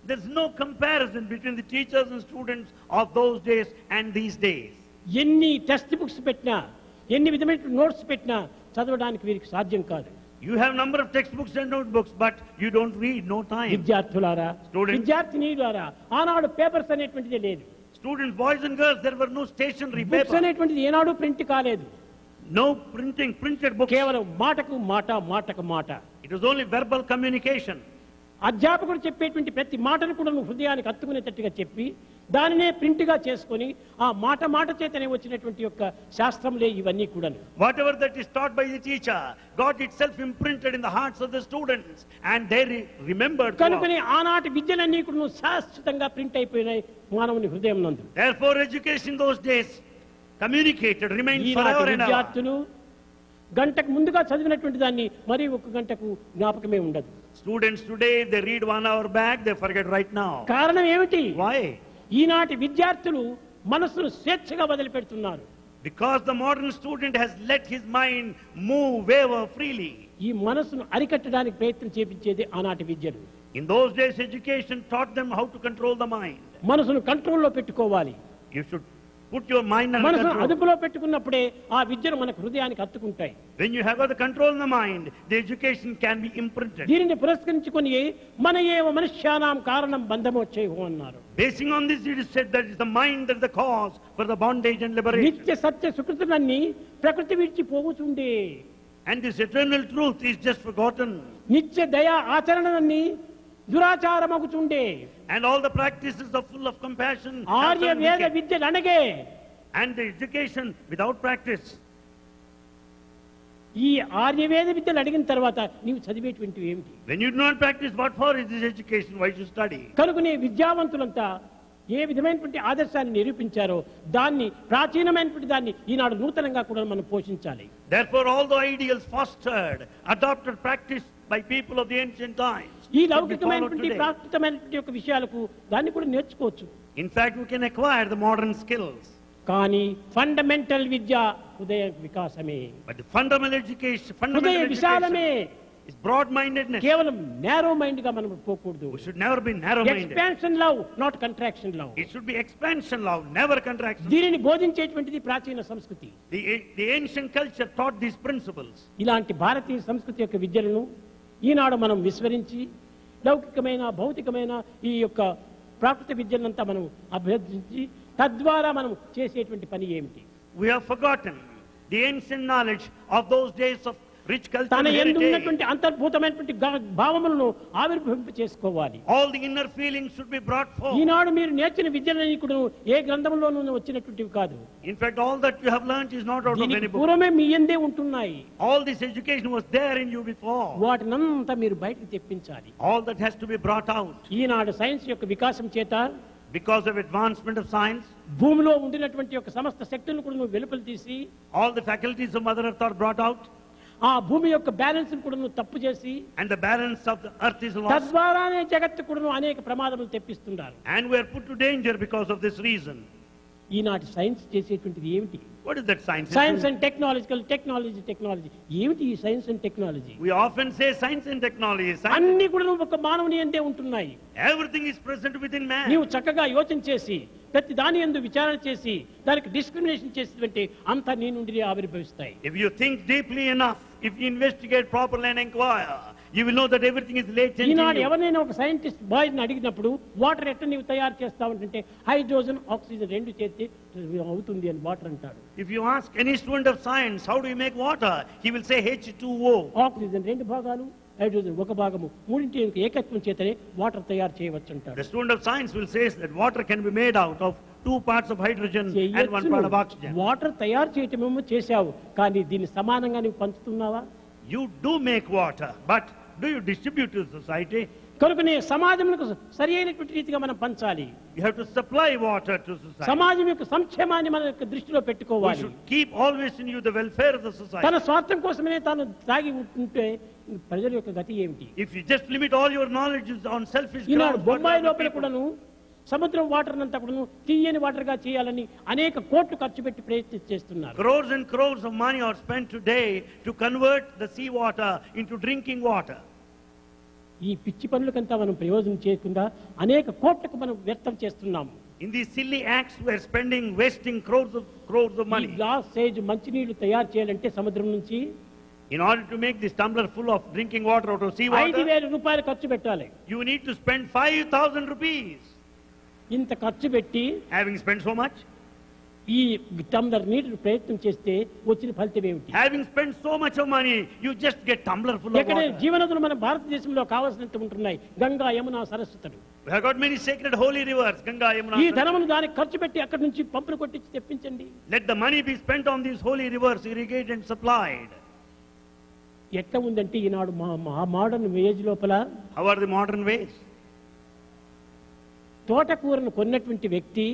S3: There's no comparison between the teachers and students of those days and these days.
S2: ఎన్ని టెక్స్ట్ బుక్స్ పెట్టినా, ఎన్ని విధమైన నోట్స్ పెట్టినా చదవడానికి వీరికి సాధ్యం కాదు.
S3: You have number of textbooks and notebooks, but you don't read, no time.
S2: విద్యార్థులారా,
S3: Students.
S2: విద్యార్థినీలారా, ఆనాడు పేపర్స్ అనేటువంటిది లేదు.
S3: Students, boys and girls, there were no stationery
S2: books
S3: paper.
S2: అనేటువంటిది ఏనాడు ప్రింట్ కాలేదు.
S3: No printing, printed books.
S2: కేవలం మాటకు మాట, మాటకు మాట.
S3: It was only verbal communication.
S2: అధ్యాపకుడు చెప్పేటువంటి ప్రతి మాటను కూడా నువ్వు హృదయానికి హత్తుకునేటట్టుగా చెప్పి దానినే ప్రింట్గా చేసుకొని ఆ మాట మాట చేతనే వచ్చినటువంటి యొక్క శాస్త్రములే ఇవన్నీ కూడా.
S3: Whatever that is taught by the teacher, God itself imprinted in the hearts of the students, and they remembered.
S2: కనుకనే ఆనాటి విద్యలన్నీ కూడా శాశ్వతంగా ప్రింట్ అయిపోయినాయి మానవుని హృదయం నందు.
S3: Therefore, education those days communicated, remained
S2: ఈనాటి
S3: forever and ever.
S2: విద్యార్థులు గంటకు ముందుగా చదివినటువంటి దాన్ని మరి ఒక గంటకు జ్ఞాపకమే ఉండదు.
S3: Students today, they read 1 hour back, they forget right now.
S2: కారణం ఏమిటి?
S3: Why?
S2: ఈనాటి విద్యార్థులు మనస్సును స్వేచ్ఛగా వదిలిపెడుతున్నారు.
S3: Because the modern student has let his mind move, waver freely.
S2: ఈ మనస్సును అరికట్టడానికి ప్రయత్నం చేపించేది ఆనాటి విద్యలు.
S3: In those days, education taught them how to control the mind.
S2: మనసును కంట్రోల్లో పెట్టుకోవాలి.
S3: You should put your mind under
S2: మనసును
S3: control.
S2: అదుపులో పెట్టుకున్నప్పుడే ఆ విద్యను మనకు హృదయానికి హత్తుకుంటాయి.
S3: When you have got the control in the mind, the education can be imprinted.
S2: దీనిని పురస్కరించుకొని మన ఏవ మనుష్యానాం కారణం బంధమోచ్చేహో అన్నారు.
S3: Basing on this, it is said that it's the mind that is the cause for the bondage and liberation.
S2: నిత్య సత్య సుకృతులన్నీ ప్రకృతి విడిచిపోవుచుండే.
S3: And this eternal truth is just forgotten.
S2: నిత్య దయా ఆచరణలన్నీ దురాచారమగుచుండే.
S3: And all the practices are full of compassion.
S2: Arya వేద విద్యలు అనగే
S3: And the education without practice.
S2: ఈ ఆర్యవేద విద్యలు అడిగిన తర్వాత నీవు చదివేటువంటివి ఏమిటి?
S3: When you do not practice, what for is this education? Why should you study?
S2: కనుకనే విద్యావంతులంతా ఏ విధమైనటువంటి ఆదర్శాన్ని నిరూపించారో దాన్ని ప్రాచీనమైనటువంటి దాన్ని ఈనాడు నూతనంగా కూడా మనం పోషించాలి.
S3: Therefore, all the ideals fostered, adopted, practiced by people of the ancient times
S2: ఈ
S3: should be followed
S2: లౌకికమైనటువంటి
S3: today.
S2: ప్రాకృతమైనటువంటి యొక్క విషయాలకు దాన్ని కూడా నేర్చుకోవచ్చు.
S3: In fact, we can acquire the modern skills.
S2: కానీ ఫండమెంటల్ విద్య హృదయ వికాసమే,
S3: But the fundamental
S2: హృదయ
S3: education
S2: విశాలమే.
S3: is broad-mindedness.
S2: కేవలం నేరో మైండ్ గా మనం పోకూడదు.
S3: We should never be narrow-minded.
S2: Expansion love, not contraction love.
S3: It should be expansion love, never contraction.
S2: దీనిని బోధించేటువంటిది ప్రాచీన సంస్కృతి.
S3: The ancient culture taught these principles.
S2: ఇలాంటి భారతీయ సంస్కృతి యొక్క విద్యలను ఈనాడు మనం విస్మరించి లౌకికమైన భౌతికమైన ఈ యొక్క ప్రాకృత విద్యలంతా మనం అభ్యర్థించి తద్వారా మనం చేసేటువంటి పని ఏమిటి?
S3: We have forgotten the ancient knowledge of those days of rich culture
S2: తన
S3: and
S2: యందు
S3: heritage.
S2: ఉన్నటువంటి అంతర్భూతమైనటువంటి భావములను ఆవిర్భవింప చేసుకోవాలి.
S3: All the inner feelings should be brought forth.
S2: ఈనాడు మీరు నేర్చిన విద్యలని కూడా ఏ గ్రంథంలోనూ వచ్చినటువంటివి కాదు.
S3: In fact, all that you have learnt is not out of any
S2: దీనికి
S3: book.
S2: పూర్వమే మీ యందే ఉంటున్నాయి.
S3: All this education was there in you before.
S2: వాటినంతా మీరు బయటకు తెప్పించాలి.
S3: All that has to be brought out.
S2: Eenadu science యొక్క వికాసం చేత
S3: Because of advancement of science,
S2: భూమిలో ఉండినటువంటి యొక్క సమస్త శక్తులను కూడా నువ్వు వెలుపల తీసి
S3: all the faculties of Mother Earth are brought out,
S2: ఆ భూమి యొక్క బ్యాలెన్స్ కూడా నువ్వు తప్పు చేసి
S3: and the balance of the earth is lost.
S2: తద్వారానే జగత్తు కూడా అనేక ప్రమాదములు తెప్పిస్తున్నారు.
S3: And we are put to danger because of this reason.
S2: ఈనాటి సైన్స్ చేసేటువంటిది ఏమిటి?
S3: What is that science?
S2: Science and technology ఏమిటి? ఈ science and technology
S3: We often say science and technology. Science,
S2: అన్ని కూడా నువ్వు ఒక మానవుని అందే ఉంటున్నాయి.
S3: everything is present within man.
S2: నీవు చక్కగా యోచన చేసి ప్రతి దాని యందు విచారణ చేసి దానికి డిస్క్రిమినేషన్ చేసేటువంటి అంతా నీ నుండి ఆవిర్భవిస్తాయి.
S3: If you think deeply enough, if you investigate properly and inquire, you will know that everything is latent in
S2: Eenadu
S3: you.
S2: ఎవరైనా ఒక సైంటిస్ట్ బాయ్ని అడిగినప్పుడు వాటర్ ఎట్లా నీవు తయారు చేస్తావంటే హైడ్రోజన్ ఆక్సిజన్ రెండు చేస్తే అవుతుంది అని వాటర్ అంటాడు.
S3: If you ask any student of science, how do you make water? He will say H2O.
S2: Oxygen రెండు భాగాలు, హైడ్రోజన్ ఒక భాగము, మూడింటి యొక్క ఏకత్వం చేతనే వాటర్ తయారు చేయవచ్చు అంటాడు.
S3: The student of science will say that water can be made out of 2 parts of hydrogen and 1 part of oxygen.
S2: Water తయారు చేయటమేమో చేశావు, కానీ దీన్ని సమానంగా నువ్వు పంచుతున్నావా?
S3: You do make water, but do you distribute to society?
S2: కనుకనే సమాజంకు సరి అయినటువంటి రీతిగా మనం పంచాలి.
S3: You have to supply water to society.
S2: సమాజం యొక్క సంక్షేమాన్ని మన యొక్క దృష్టిలో
S3: We
S2: పెట్టుకోవాలి.
S3: should keep always in you the welfare of the society.
S2: తన స్వార్థం కోసమే తాను తాగి ఉంటే ప్రజల యొక్క గతి ఏమిటి?
S3: If you just limit all your knowledge on selfish
S2: Eenadu
S3: grounds, what
S2: Bombay
S3: will the
S2: లోపల
S3: people-
S2: కూడాను సముద్రం వాటర్ అంతా కూడాను తీయని వాటర్ గా చేయాలని అనేక కోట్లు ఖర్చు పెట్టి ప్రయత్నం చేస్తున్నారు.
S3: Crores and crores of money are spent today to convert the sea water into drinking water.
S2: ఈ పిచ్చి పనులకంతా మనం ప్రయోజనం చేయకుండా అనేక కోట్లకు మనం వ్యర్థం చేస్తున్నాము.
S3: In these silly acts, we are spending, wasting crores of
S2: ఈ
S3: money.
S2: గ్లాస్ సైజ్ మంచినీళ్లు తయారు చేయాలంటే సముద్రం నుంచి
S3: In order to make this tumbler full of drinking water out of sea water,
S2: 5,000 రూపాయలు ఖర్చు పెట్టాలి.
S3: you need to spend 5,000 rupees.
S2: ఇంత ఖర్చు పెట్టి
S3: Having spent so much,
S2: ఈ టంబ్లర్ నీటిని ప్రయత్నం చేస్తే వచ్చిన ఫలితం ఏమిటి?
S3: having spent so much of money, you just get tumbler full of
S2: ఎక్కడ
S3: water.
S2: జీవనదులు మన భారతదేశంలో కావాల్సినంత ఉంటున్నాయి, Ganga Yamuna సరస్వతులు.
S3: We have got many sacred holy rivers, Ganga, Yamuna.
S2: ఈ ధనమును దానికి ఖర్చు పెట్టి అక్కడి నుంచి పంపులు కొట్టించి తెప్పించండి.
S3: Let the money be spent on these holy rivers, irrigated and supplied.
S2: ఎట్లా ఉందంటే ఈనాడు మా మోడర్న్ ఏజ్ లోపల
S3: How are the modern ways?
S2: తోటకూరను కొన్నటువంటి వ్యక్తి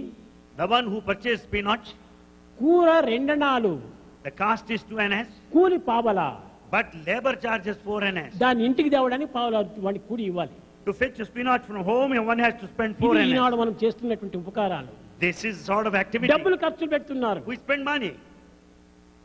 S3: The one who purchased spinach,
S2: కూర రెండనాలు,
S3: the cost is 2 NS,
S2: కూలి పావలా,
S3: but labor charges 4 NS.
S2: దాన్ని ఇంటికి తేవడానికి పావలా వాడికి కూలి ఇవ్వాలి.
S3: To fetch a spinach from home, one has to spend 4
S2: ఇది
S3: NS.
S2: ఈనాడు మనం చేస్తున్నటువంటి ఉపకారాలు.
S3: This is sort of activity.
S2: డబ్బులు ఖర్చు పెడుతున్నారు.
S3: We spend money.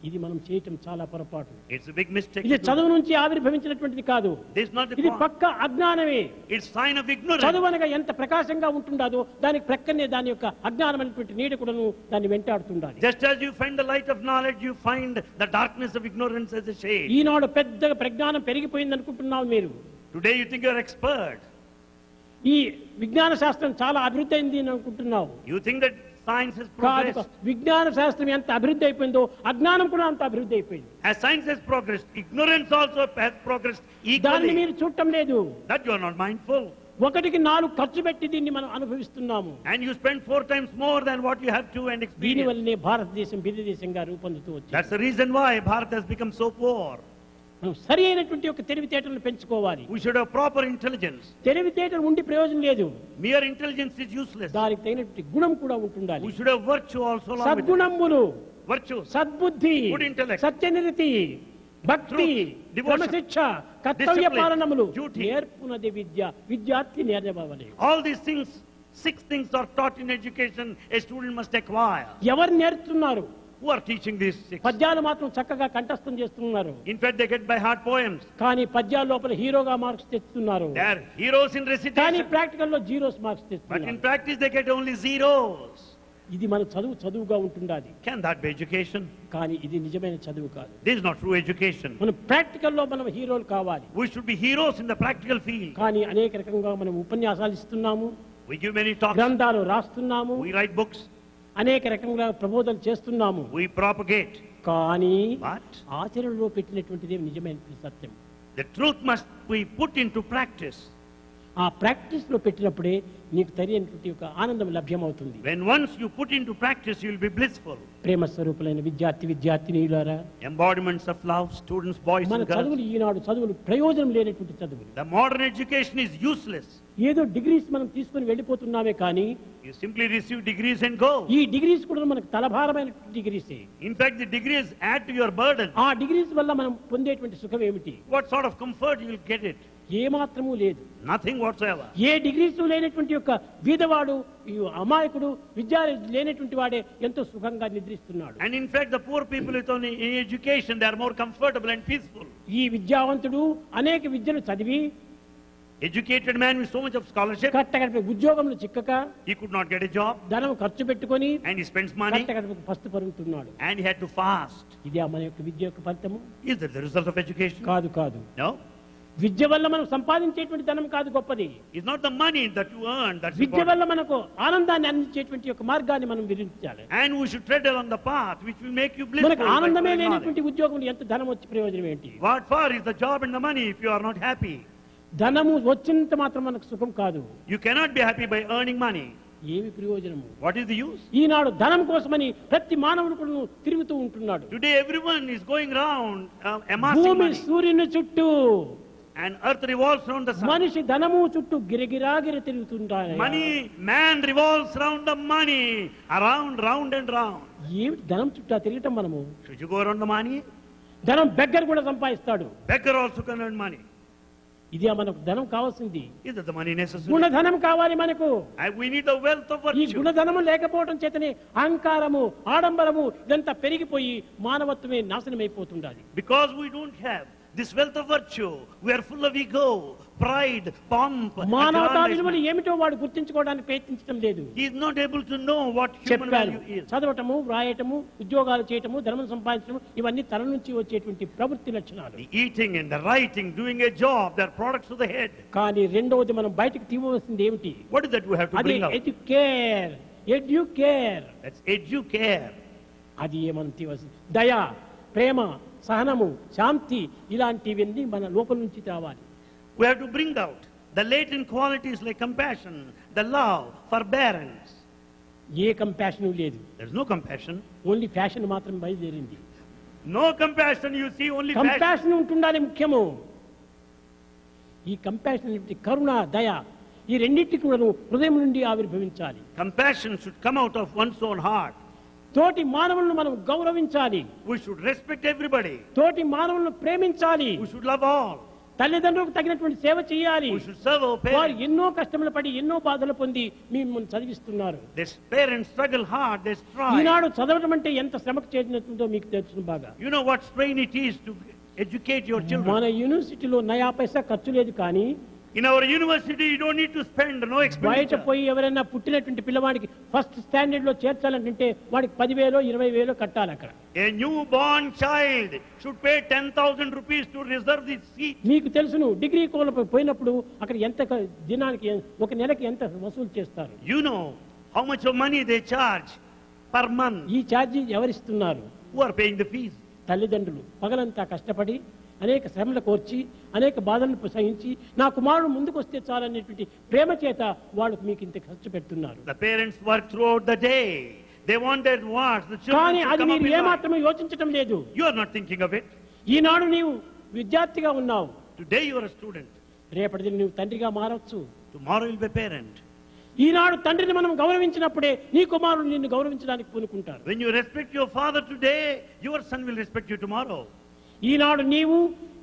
S2: ఇది మనం చేయటం చాలా పొరపాటు.
S3: It's a big mistake.
S2: ఇది
S3: to do.
S2: చదువు నుంచి ఆవిర్భవించినటువంటిది కాదు.
S3: This is not the
S2: ఇది
S3: point.
S2: పక్క అజ్ఞానమే.
S3: It's sign of ignorance.
S2: చదువు అనగా ఎంత ప్రకాశంగా ఉంటుందో దానికి ప్రక్కనే దాని యొక్క అజ్ఞానమైనటువంటి నీడ కూడాను దాన్ని వెంటాడుతుండాలి.
S3: Just as you find the light of knowledge, you find the darkness of ignorance as a shade.
S2: ఈనాడు పెద్దగా ప్రజ్ఞానం పెరిగిపోయింది అనుకుంటున్నావు మీరు.
S3: Today you think you're expert.
S2: ఈ విజ్ఞాన శాస్త్రం చాలా అభివృద్ధి అయింది అని అనుకుంటున్నావు.
S3: You think that science has
S2: కాదు,
S3: progressed.
S2: విజ్ఞాన శాస్త్రం ఎంత అభివృద్ధి అయిపోయిందో అజ్ఞానం కూడా అంత అభివృద్ధి అయిపోయింది.
S3: As science has progressed, ignorance also has progressed
S2: దాన్ని
S3: equally.
S2: మీరు చూడటం లేదు.
S3: That you are not mindful.
S2: 1కి 4 ఖర్చు పెట్టి దీన్ని మనం అనుభవిస్తున్నాము.
S3: And you spend 4 times more than what you have to and
S2: దీని
S3: experience.
S2: వల్లనే భారతదేశం బిద్ద దేశంగా రూపొందుతూ వచ్చింది.
S3: That's the reason why Bharat has become so poor.
S2: మనం సరి అయినటువంటి ఒక తెలివితేటలను పెంచుకోవాలి.
S3: We should have proper intelligence.
S2: తెలివితేటలు ఉండి ప్రయోజనం లేదు.
S3: Mere intelligence is useless.
S2: దానికి తగినటువంటి గుణం కూడా ఉంటుండాలి.
S3: We should have virtue also along with it.
S2: సద్గుణములు,
S3: Virtues.
S2: సద్బుద్ధి,
S3: Good intellect.
S2: సత్యనిరతి, భక్తి,
S3: Truth, devotion,
S2: క్రమశిక్ష, కర్తవ్య
S3: discipline,
S2: పాలనములు
S3: duty.
S2: నేర్పునది విద్య, విద్యార్థి నేర్వవలే.
S3: All these things, 6 things are taught in education a student must acquire.
S2: ఎవరు నేర్చుతున్నారు?
S3: Who are teaching these 6?
S2: పద్యాలు మాత్రం చక్కగా కంఠస్థం చేస్తున్నారు.
S3: In fact, they get by heart poems.
S2: కానీ పద్యాల లోపల హీరోగా మార్క్స్ తెస్తున్నారు.
S3: They are heroes in
S2: కానీ
S3: recitation.
S2: ప్రాక్టికల్ లో జీరోస్ మార్క్స్
S3: But in
S2: తెస్తున్నారు.
S3: practice, they get only zeros.
S2: ఇది మన చదువుగా ఉంటుండాలి.
S3: Can that be education?
S2: కానీ ఇది నిజమైన చదువు కాదు.
S3: This is not true education.
S2: మనం ప్రాక్టికల్ లో మనం హీరోలు కావాలి.
S3: We should be heroes in the practical field.
S2: కానీ అనేక రకంగా మనం ఉపన్యాసాలు ఇస్తున్నాము,
S3: We give many talks.
S2: గ్రంథాలు రాస్తున్నాము,
S3: We write books.
S2: అనేక రకంగా ప్రబోధనలు చేస్తున్నాము.
S3: We propagate.
S2: కానీ
S3: But
S2: ఆచరణలో పెట్టినటువంటిదే నిజమైన సత్యం.
S3: the truth must be put into practice.
S2: ఆ ప్రాక్టీస్ లో పెట్టినప్పుడే నీకు తెలియనటువంటి ఒక ఆనందం లభ్యమవుతుంది.
S3: When once you put into practice, you will be blissful.
S2: Prema స్వరూపులైన విద్యార్థినీయులారా,
S3: Embodiments of love, students, boys
S2: మన
S3: and girls.
S2: చదువులు ఈనాడు చదువులు ప్రయోజనం లేనటువంటి చదువులు.
S3: The modern education is useless.
S2: ఏదో డిగ్రీస్ మనం తీసుకొని వెళ్ళిపోతున్నామే కానీ
S3: You simply receive degrees and go.
S2: ఈ డిగ్రీస్ కూడా మనకు తలభారమైన డిగ్రీసే.
S3: In fact, the degrees add to your burden.
S2: ఆ డిగ్రీస్ వల్ల మనం పొందేటువంటి సుఖం ఏమిటి?
S3: What sort of comfort you will get it?
S2: ఏ మాత్రము లేదు.
S3: Nothing whatsoever.
S2: ఏ డిగ్రీస్ లేనటువంటి యొక్క బీదవాడు, ఈ అమాయకుడు, విద్య లేనటువంటి వాడే ఎంతో సుఖంగా నిద్రిస్తున్నాడు.
S3: And in fact, the poor people with only education, they are more comfortable and peaceful.
S2: ఈ విద్యావంతుడు అనేక విద్యలు చదివి
S3: Educated man with so much of scholarship,
S2: కట్టగడప ఉద్యోగంలో చిక్కక
S3: he could not get a job
S2: ధనం ఖర్చు పెట్టుకొని
S3: and he spends money
S2: కట్టగడపకు పస్తు పరుగుతున్నాడు.
S3: and he had to fast.
S2: ఇదే మన యొక్క విద్య యొక్క ఫలితము
S3: Is that the result of education?
S2: కాదు.
S3: No.
S2: విద్య వల్ల మనం సంపాదించేటువంటి ధనం కాదు గొప్పది.
S3: It's not the money that you earn that's
S2: Vidya
S3: important.
S2: వల్ల మనకు ఆనందాన్ని అందించేటువంటి యొక్క మార్గాన్ని మనం విధించాలి.
S3: And we should tread along the path which will make you blissful.
S2: మనకు
S3: by
S2: ఆనందమే
S3: knowledge.
S2: లేనటువంటి ఉద్యోగం ఎంత ధనం వచ్చి ప్రయోజనం ఏంటి?
S3: What for is the job and the money if you are not happy?
S2: ధనము వచ్చినంత మాత్రం మనకు సుఖం కాదు.
S3: You cannot be happy by earning money.
S2: ఏమి ప్రయోజనము?
S3: What is the use?
S2: ఈనాడు ధనం కోసమని ప్రతి మానవుడు కూడా తిరుగుతూ ఉంటున్నాడు.
S3: Today everyone is going around amassing
S2: భూమి
S3: money.
S2: సూర్యుని చుట్టూ,
S3: And earth revolves around the sun.
S2: మనిషి ధనము చుట్టూ గిరగిరాగిర తిరుగుతుంటాడు.
S3: Man revolves around the money, round and round.
S2: ఏమి ధనం చుట్టూ తిరగటం మనము?
S3: Should you go around the money?
S2: ధనం బెగ్గర కూడా సంపాదిస్తాడు.
S3: Beggar also can earn money.
S2: ఇది మనకు ధనం కావాల్సింది.
S3: Is that the money necessary?
S2: గుణధనం కావాలి మనకు.
S3: We need the wealth of
S2: ఈ
S3: virtue.
S2: గుణధనము లేకపోవడం చేతనే అహంకారము, ఆడంబరము ఇదంతా పెరిగిపోయి మానవత్వమే నాశనమైపోతుండాలి.
S3: Because we don't have this wealth of virtue, we are full of ego, pride, pomp.
S2: మానవతా విలువలు
S3: aggrandizement.
S2: ఏమిటో వాడు గుర్తించుకోవడానికి ప్రయత్నించడం లేదు.
S3: He is not able to know what human
S2: చెప్పాను,
S3: value is.
S2: చదవటము, వ్రాయటము, ఉద్యోగాలు చేయటము, ధనం సంపాదించడం ఇవన్నీ తన నుంచి వచ్చేటువంటి ప్రవృత్తి లక్షణాలు.
S3: The eating and the writing, doing a job, they are products of the head.
S2: కానీ రెండవది మనం బయటకు తీయవలసింది ఏమిటి?
S3: What is that we have to
S2: అది
S3: bring out?
S2: Educare.
S3: That's educare.
S2: అది మనం తీయవలసింది. దయ, ప్రేమ, సహనము, శాంతి ఇలాంటివన్నీ మన లోపల నుంచి రావాలి.
S3: We have to bring out the latent qualities like compassion, the love, forbearance.
S2: A compassion లేదు.
S3: There's no compassion.
S2: Only fashion మాత్రం బయలుదేరింది.
S3: No compassion, you see only passion.
S2: Compassion ఉంటుండాలి ముఖ్యము. ఈ కంపాషన్ కరుణ, దయ ఈ రెండింటికి కూడా హృదయం నుండి ఆవిర్భవించాలి.
S3: Compassion should come out of one's own heart.
S2: తోటి మానవులను మనం గౌరవించాలి.
S3: We should respect everybody.
S2: తోటి మానవులను ప్రేమించాలి.
S3: We should love all.
S2: తల్లిదండ్రులకు తగినటువంటి సేవ చేయాలి.
S3: We should serve our
S2: వారు
S3: parents.
S2: ఎన్నో కష్టములు పడి ఎన్నో బాధలు పొంది మిమ్మల్ని చదివిస్తున్నారు.
S3: These parents struggle hard, they strive.
S2: ఈనాడు చదవడం అంటే ఎంత శ్రమకు చేసినట్టుందో మీకు తెలుసు బాగా.
S3: You know what strain it is to educate your children.
S2: మన యూనివర్సిటీలో నయా పైసా ఖర్చు లేదు, కానీ
S3: In our university, you don't need to spend, no
S2: బయట
S3: expenditure.
S2: పోయి ఎవరైనా పుట్టినటువంటి పిల్లవాడికి ఫస్ట్ స్టాండర్డ్ లో చేర్చాలంటే వాడికి 10,000 20,000 కట్టాలి. అక్కడ
S3: A newborn child should pay 10,000 rupees to reserve the seat.
S2: మీకు తెలుసును, డిగ్రీ కోల్పోయి పోయినప్పుడు అక్కడ ఎంత దినానికి ఒక నెలకి ఎంత వసూలు చేస్తారు?
S3: You know how much of money they charge per month.
S2: ఈ charge ఎవరిస్తున్నారు?
S3: Who are paying the fees?
S2: తల్లిదండ్రులు పగలంతా కష్టపడి అనేక శ్రమలు కోర్చి అనేక బాధలను సహించి నా కుమారుడు ముందుకు వస్తే చాలనేటువంటి ప్రేమ చేత వాళ్ళు మీకు ఇంత ఖర్చు పెడుతున్నారు.
S3: The parents work throughout the day. They wanted what? The children
S2: కానీ
S3: should
S2: అది
S3: come up
S2: మీరు
S3: in life.
S2: ఏమాత్రమే యోచించటం లేదు.
S3: You are not thinking of it.
S2: ఈనాడు నీవు విద్యార్థిగా ఉన్నావు,
S3: Today you are a student.
S2: రేపటిది నువ్వు తండ్రిగా మారవచ్చు.
S3: Tomorrow you will be a parent.
S2: ఈనాడు తండ్రిని మనం గౌరవించినప్పుడే నీ కుమారుడు నిన్ను గౌరవించడానికి పూనుకుంటారు.
S3: When you respect your father today, your son will respect you tomorrow.
S2: ఈనాడు నీవు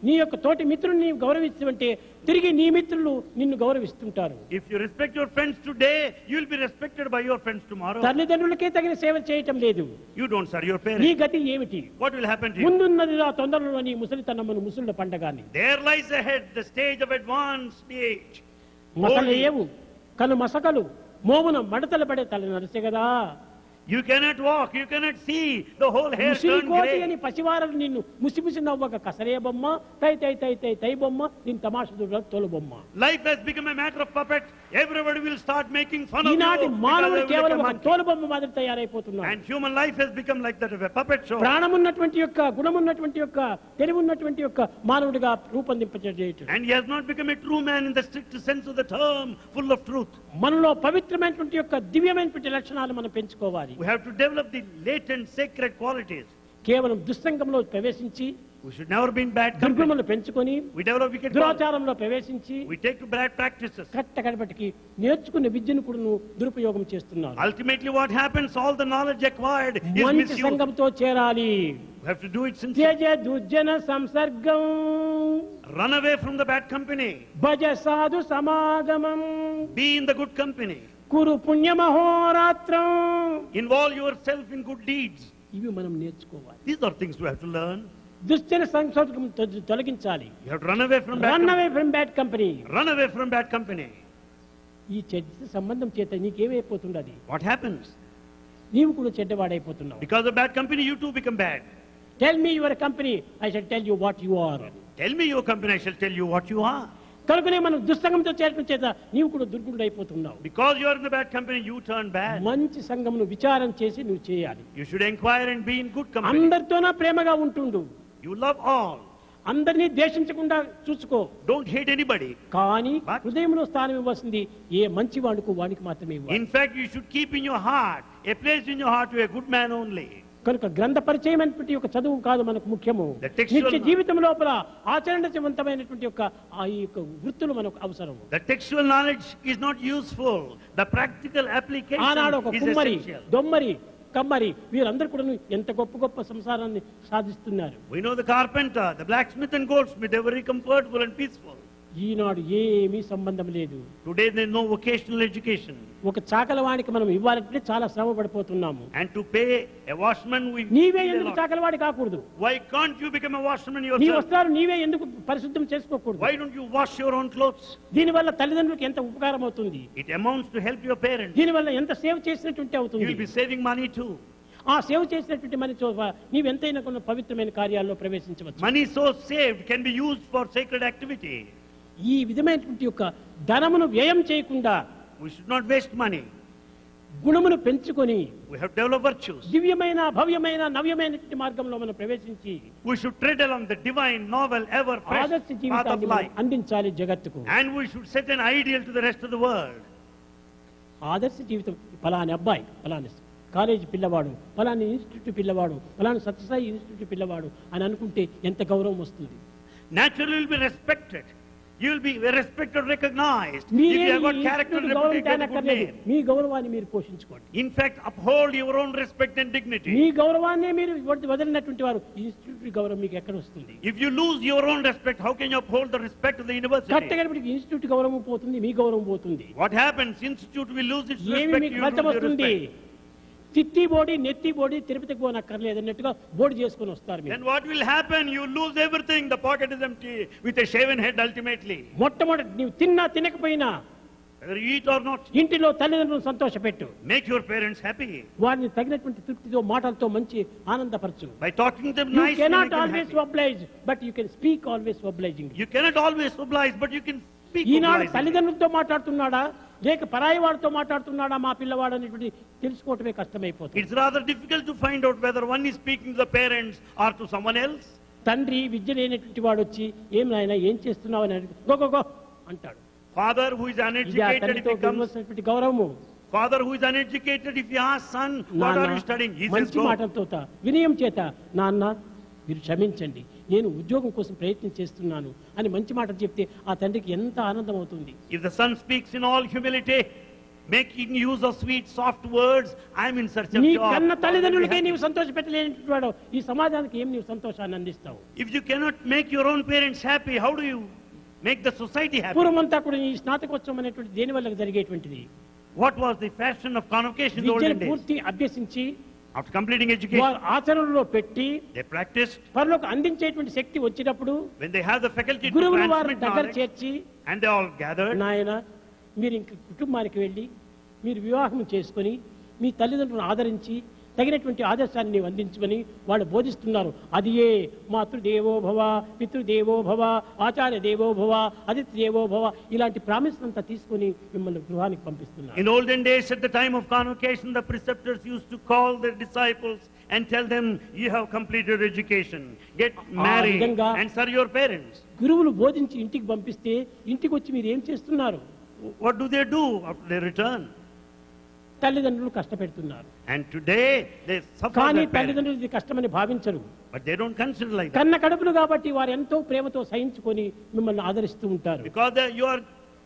S2: నీ యొక్క తోటి మిత్రుని నీవు గౌరవిస్తుంటే తిరిగి నీ మిత్రులు నిన్ను గౌరవిస్తుంటారు.
S3: If you respect your friends today, you will be respected by your friends tomorrow.
S2: తల్లిదండ్రులకే తగిన సేవ చేయటం లేదు.
S3: You don't serve your
S2: నీ
S3: parents.
S2: గతి ఏమిటి?
S3: What will happen to you?
S2: ముందున్నది ఆ తొందరలో నీ ముసలితనమును ముసళ్ళ పండగాని
S3: There lies ahead the stage of advanced age.
S2: మసలేవు కను మసకలు మోమున మడతలు పడే తల నరిసే కదా.
S3: You cannot walk, you cannot see, the whole hair
S2: Musiri
S3: turned
S2: కోతి
S3: grey.
S2: అని పసివారలు నిన్ను ముసిముసి నవ్వక కసరే బొమ్మ, తై తై తై తై తై బొమ్మ, దీని తమాషా తోలు బొమ్మ.
S3: Life has become a matter of puppet. Everybody will start making fun of
S2: ఈనాటి
S3: you because
S2: మానవుడు
S3: they will
S2: కేవలం
S3: become
S2: ఒక
S3: monkey.
S2: తోలు బొమ్మ మాదిరి తయారైపోతున్నాడు.
S3: And human life has become like that of a puppet show.
S2: ప్రాణమున్నటువంటి యొక్క గుణమున్నటువంటి యొక్క తెలివున్నటువంటి యొక్క మానవుడిగా రూపొందింపజేయటం.
S3: And he has not become a true man in the strict sense of the term, full of truth.
S2: మనలో పవిత్రమైనటువంటి యొక్క దివ్యమైనటువంటి లక్షణాలు మనం పెంచుకోవాలి.
S3: We have to develop the latent sacred qualities.
S2: కేవలం దుస్సంగంలో ప్రవేశించి
S3: We should never be in bad company.
S2: దుర్గుణములు పెంచుకొని
S3: We develop wicked qualities.
S2: దురాచారంలో ప్రవేశించి
S3: We take to bad practices.
S2: కట్టకడపటికి నేర్చుకున్న విద్యను కూడా దురుపయోగం చేస్తున్నారు.
S3: Ultimately what happens, all the knowledge acquired is
S2: మంచి
S3: misused.
S2: సంఘంతో చేరాలి.
S3: We have to do it sincerely.
S2: త్యజ దుర్జన సంసర్గం
S3: Run away from the bad company.
S2: భజ సాధు సమాగమం
S3: Be in the good company.
S2: Kuru పుణ్యమహోరాత్రం.
S3: Involve yourself in good deeds.
S2: ఇవి మనం నేర్చుకోవాలి.
S3: These are things we have to learn.
S2: దుశ్చన సంసర్గం తొలగించాలి.
S3: You have to run away from bad
S2: run
S3: company.
S2: Away from bad company.
S3: Run away from bad company.
S2: ఈ చెడ్డ సంబంధం చేత నీకేమైపోతున్నది?
S3: What happens?
S2: నీవు కూడా చెడ్డవాడైపోతున్నావు.
S3: Because of bad company, you too become bad.
S2: Tell me your company, I shall tell you what you are.
S3: Tell me your company, I shall tell you what you are.
S2: కనుకనే మనం దుస్సంగంతో చేరడం చేత నీవు కూడా దుర్గుణుడు అయిపోతున్నావు.
S3: Because you are in the bad company, you turn bad.
S2: మంచి సంఘమును విచారం చేసి నువ్వు చేయాలి.
S3: You should inquire and be in good company.
S2: అందరితోనా ప్రేమగా ఉంటుండు.
S3: You love all.
S2: అందరినీ ద్వేషించకుండా చూసుకో.
S3: Don't hate anybody.
S2: కానీ
S3: But-
S2: హృదయంలో స్థానం ఇవ్వాల్సింది ఏ మంచి వాడుకు వానికి మాత్రమే ఇవ్వాలి.
S3: In fact, you should keep in your heart, a place in your heart to a good man only.
S2: కనుక గ్రంథ పరిచయం అనేటువంటి ఒక చదువు కాదు మనకు ముఖ్యము.
S3: The textual
S2: నిత్య జీవితం లోపల ఆచరణవంతమైనటువంటి యొక్క ఆ ఈ యొక్క వృత్తులు మనకు అవసరము.
S3: The textual knowledge is not useful. The practical application
S2: ఆనాడు ఒక
S3: is
S2: కుమ్మరి,
S3: essential.
S2: దొమ్మరి, కమ్మరి వీరందరూ కూడా ఎంత గొప్ప గొప్ప సంసారాన్ని సాధిస్తున్నారు.
S3: We know the carpenter, the blacksmith and goldsmith, they were very comfortable and peaceful.
S2: ఈనాడు ఏమీ సంబంధం లేదు.
S3: Today there is no vocational education.
S2: ఒక చాకలవాడికి మనం ఇవ్వాలంటే చాలా శ్రమ పడిపోతున్నాము.
S3: And to pay a washerman, we
S2: నీవే
S3: pay a
S2: ఎందుకు
S3: lot.
S2: చాకలవాడి కాకూడదు?
S3: Why can't you become a washerman
S2: నీ
S3: yourself?
S2: వస్త్రాలు నీవే ఎందుకు పరిశుద్ధం చేసుకోకూడదు?
S3: Why don't you wash your own clothes?
S2: దీనివల్ల తల్లిదండ్రులకు ఎంత ఉపకారం అవుతుంది?
S3: It amounts to help your parents.
S2: దీనివల్ల ఎంత సేవ్ చేసినటువంటి
S3: You
S2: అవుతుంది.
S3: will be saving money too.
S2: ఆ సేవ్ చేసినటువంటి మనీ నీవెంతైనా కొన్ని పవిత్రమైన కార్యాల్లో ప్రవేశించవచ్చు.
S3: Money so saved can be used for sacred activity.
S2: ఈ విధమైనటువంటి యొక్క ధనమును వ్యయం చేయకుండా
S3: We should not waste money.
S2: గుణమును పెంచుకొని
S3: We have to develop virtues.
S2: దివ్యమైన భవ్యమైన నవ్యమైనటువంటి మార్గంలో మనం ప్రవేశించి
S3: We should tread along the divine, novel, ever fresh
S2: ఆదర్శ
S3: path of
S2: జీవితాన్ని మనం
S3: life.
S2: అందించాలి జగత్తుకు.
S3: And we should set an ideal to the rest of the world.
S2: ఆదర్శ జీవితం ఫలాని అబ్బాయి, ఫలాని కాలేజీ పిల్లవాడు, ఫలాని ఇన్స్టిట్యూట్ పిల్లవాడు, ఫలాని సత్యసాయి ఇన్స్టిట్యూట్ పిల్లవాడు అని అనుకుంటే ఎంత గౌరవం వస్తుంది.
S3: Naturally, you will be respected. You will be respected, recognized. If
S2: మీరే
S3: you have got character and reputation, a good
S2: గౌరవించనక్కర్లేదు.
S3: name.
S2: మీ గౌరవాన్ని మీరు పోషించుకోండి.
S3: In fact, uphold your own respect and dignity.
S2: మీ గౌరవాన్నే మీరు వదిలినటువంటి వారు ఇన్స్టిట్యూట్ గౌరవం మీకు ఎక్కడ వస్తుంది?
S3: If you lose your own respect, how can you uphold the respect of the university?
S2: కట్టగడిపటికి institute గౌరవం పోతుంది, మీ గౌరవం పోతుంది.
S3: What happens? Institute will lose its
S2: ఏమి
S3: respect.
S2: మీకు
S3: You
S2: ఫలితం
S3: lose your
S2: వస్తుంది?
S3: respect.
S2: తిత్తి బోడి నెత్తి బోడి తిరుపతికి పోనక్కర్లేదు అన్నట్టుగా బోర్డు చేసుకుని వస్తారు మీరు.
S3: Then what will happen? You lose everything. The pocket is empty with a shaven head ultimately.
S2: మొట్టమొదటి నీవు తిన్నా తినకపోయినా
S3: Whether you eat or not,
S2: ఇంటిలో తల్లిదండ్రులను సంతోషపెట్టు.
S3: make your parents happy.
S2: వారిని తగినటువంటి తృప్తితో మాటలతో మంచి ఆనందపరచు.
S3: By talking to them
S2: You
S3: nicely,
S2: cannot
S3: make them
S2: always
S3: happy.
S2: oblige, but you can speak always obliging.
S3: You cannot always oblige, but you can speak
S2: Eenadu
S3: obligingly.
S2: తల్లిదండ్రులతో మాట్లాడుతున్నాడా లేక పరాయి వాడితో మాట్లాడుతున్నాడా మా పిల్లవాడు అనేటువంటి తెలుసుకోవటమే కష్టమైపోతుంది.
S3: It's rather difficult to find out whether one is speaking to the parents or to someone else.
S2: తండ్రి విద్య లేనటువంటి వాడు వచ్చి ఏం నాయనా ఏం చేస్తున్నావు అని అడిగి గో గో గో అంటాడు.
S3: Father who is
S2: ఇది ఆ
S3: uneducated, if
S2: తల్లితో
S3: he comes,
S2: ఇవ్వాల్సినటువంటి గౌరవము.
S3: father who is uneducated, if he asks son, what
S2: నాన్న,
S3: are you studying? He says,
S2: మంచి
S3: go.
S2: మాటలతో వినయం చేత నాన్న మీరు క్షమించండి నేను ఉద్యోగం కోసం ప్రయత్నం చేస్తున్నాను అని మంచి మాటలు చెప్తే ఆ తండ్రికి ఎంత ఆనందం అవుతుంది.
S3: If the son speaks in all humility, making use of sweet, soft words, I am in search of
S2: నీ
S3: job.
S2: కన్న
S3: God
S2: తల్లిదండ్రులకే
S3: will be
S2: నీవు
S3: happy.
S2: సంతోష పెట్టలేనటువంటి వాడు ఈ సమాజానికి ఏం నీవు సంతోషాన్ని అందిస్తావు?
S3: If you cannot make your own parents happy, how do you make the society happy?
S2: పూర్వమంతా కూడా ఈ స్నాతకోత్సవం అనేటువంటి దేని వల్ల జరిగేటువంటిది?
S3: What was the fashion of convocation in the
S2: విద్యను
S3: olden days?
S2: పూర్తి అభ్యసించి
S3: After completing education,
S2: వారు ఆచరణలో పెట్టి
S3: they practiced.
S2: పరులకు అందించేటువంటి శక్తి వచ్చినప్పుడు
S3: When they have the faculty to
S2: గురువులు వారి
S3: transmit
S2: దగ్గర
S3: knowledge,
S2: చేర్చి
S3: and they all gathered,
S2: నాయన మీరు ఇంక కుటుంబానికి వెళ్ళి మీరు వివాహం చేసుకొని మీ తల్లిదండ్రులను ఆదరించి తగినటువంటి ఆదర్శాన్ని నీవు అందించమని వాళ్ళు బోధిస్తున్నారు. అది ఏ మాతృదేవో భవ, పితృదేవో భవ, ఆచార్య దేవో భవ, అతిథి దేవో భవ ఇలాంటి ప్రామిస్ అంతా తీసుకొని మిమ్మల్ని గృహానికి పంపిస్తున్నారు.
S3: in olden days at the time of convocation, the preceptors used to call their disciples and tell them, you have completed education, get married
S2: విధంగా
S3: and serve your parents.
S2: గురువులు బోధించి ఇంటికి పంపిస్తే ఇంటికి వచ్చి మీరు ఏం చేస్తున్నారు?
S3: What do after they return?
S2: తల్లిదండ్రులు కష్టపెడుతున్నారు.
S3: And today they suffer
S2: కానీ
S3: their parents,
S2: తల్లిదండ్రులు ఇది కష్టమని భావించరు.
S3: but they don't consider like that.
S2: కన్న కడుపులు కాబట్టి వారు ఎంతో ప్రేమతో సహించుకొని మిమ్మల్ని ఆదరిస్తూ ఉంటారు.
S3: Because you are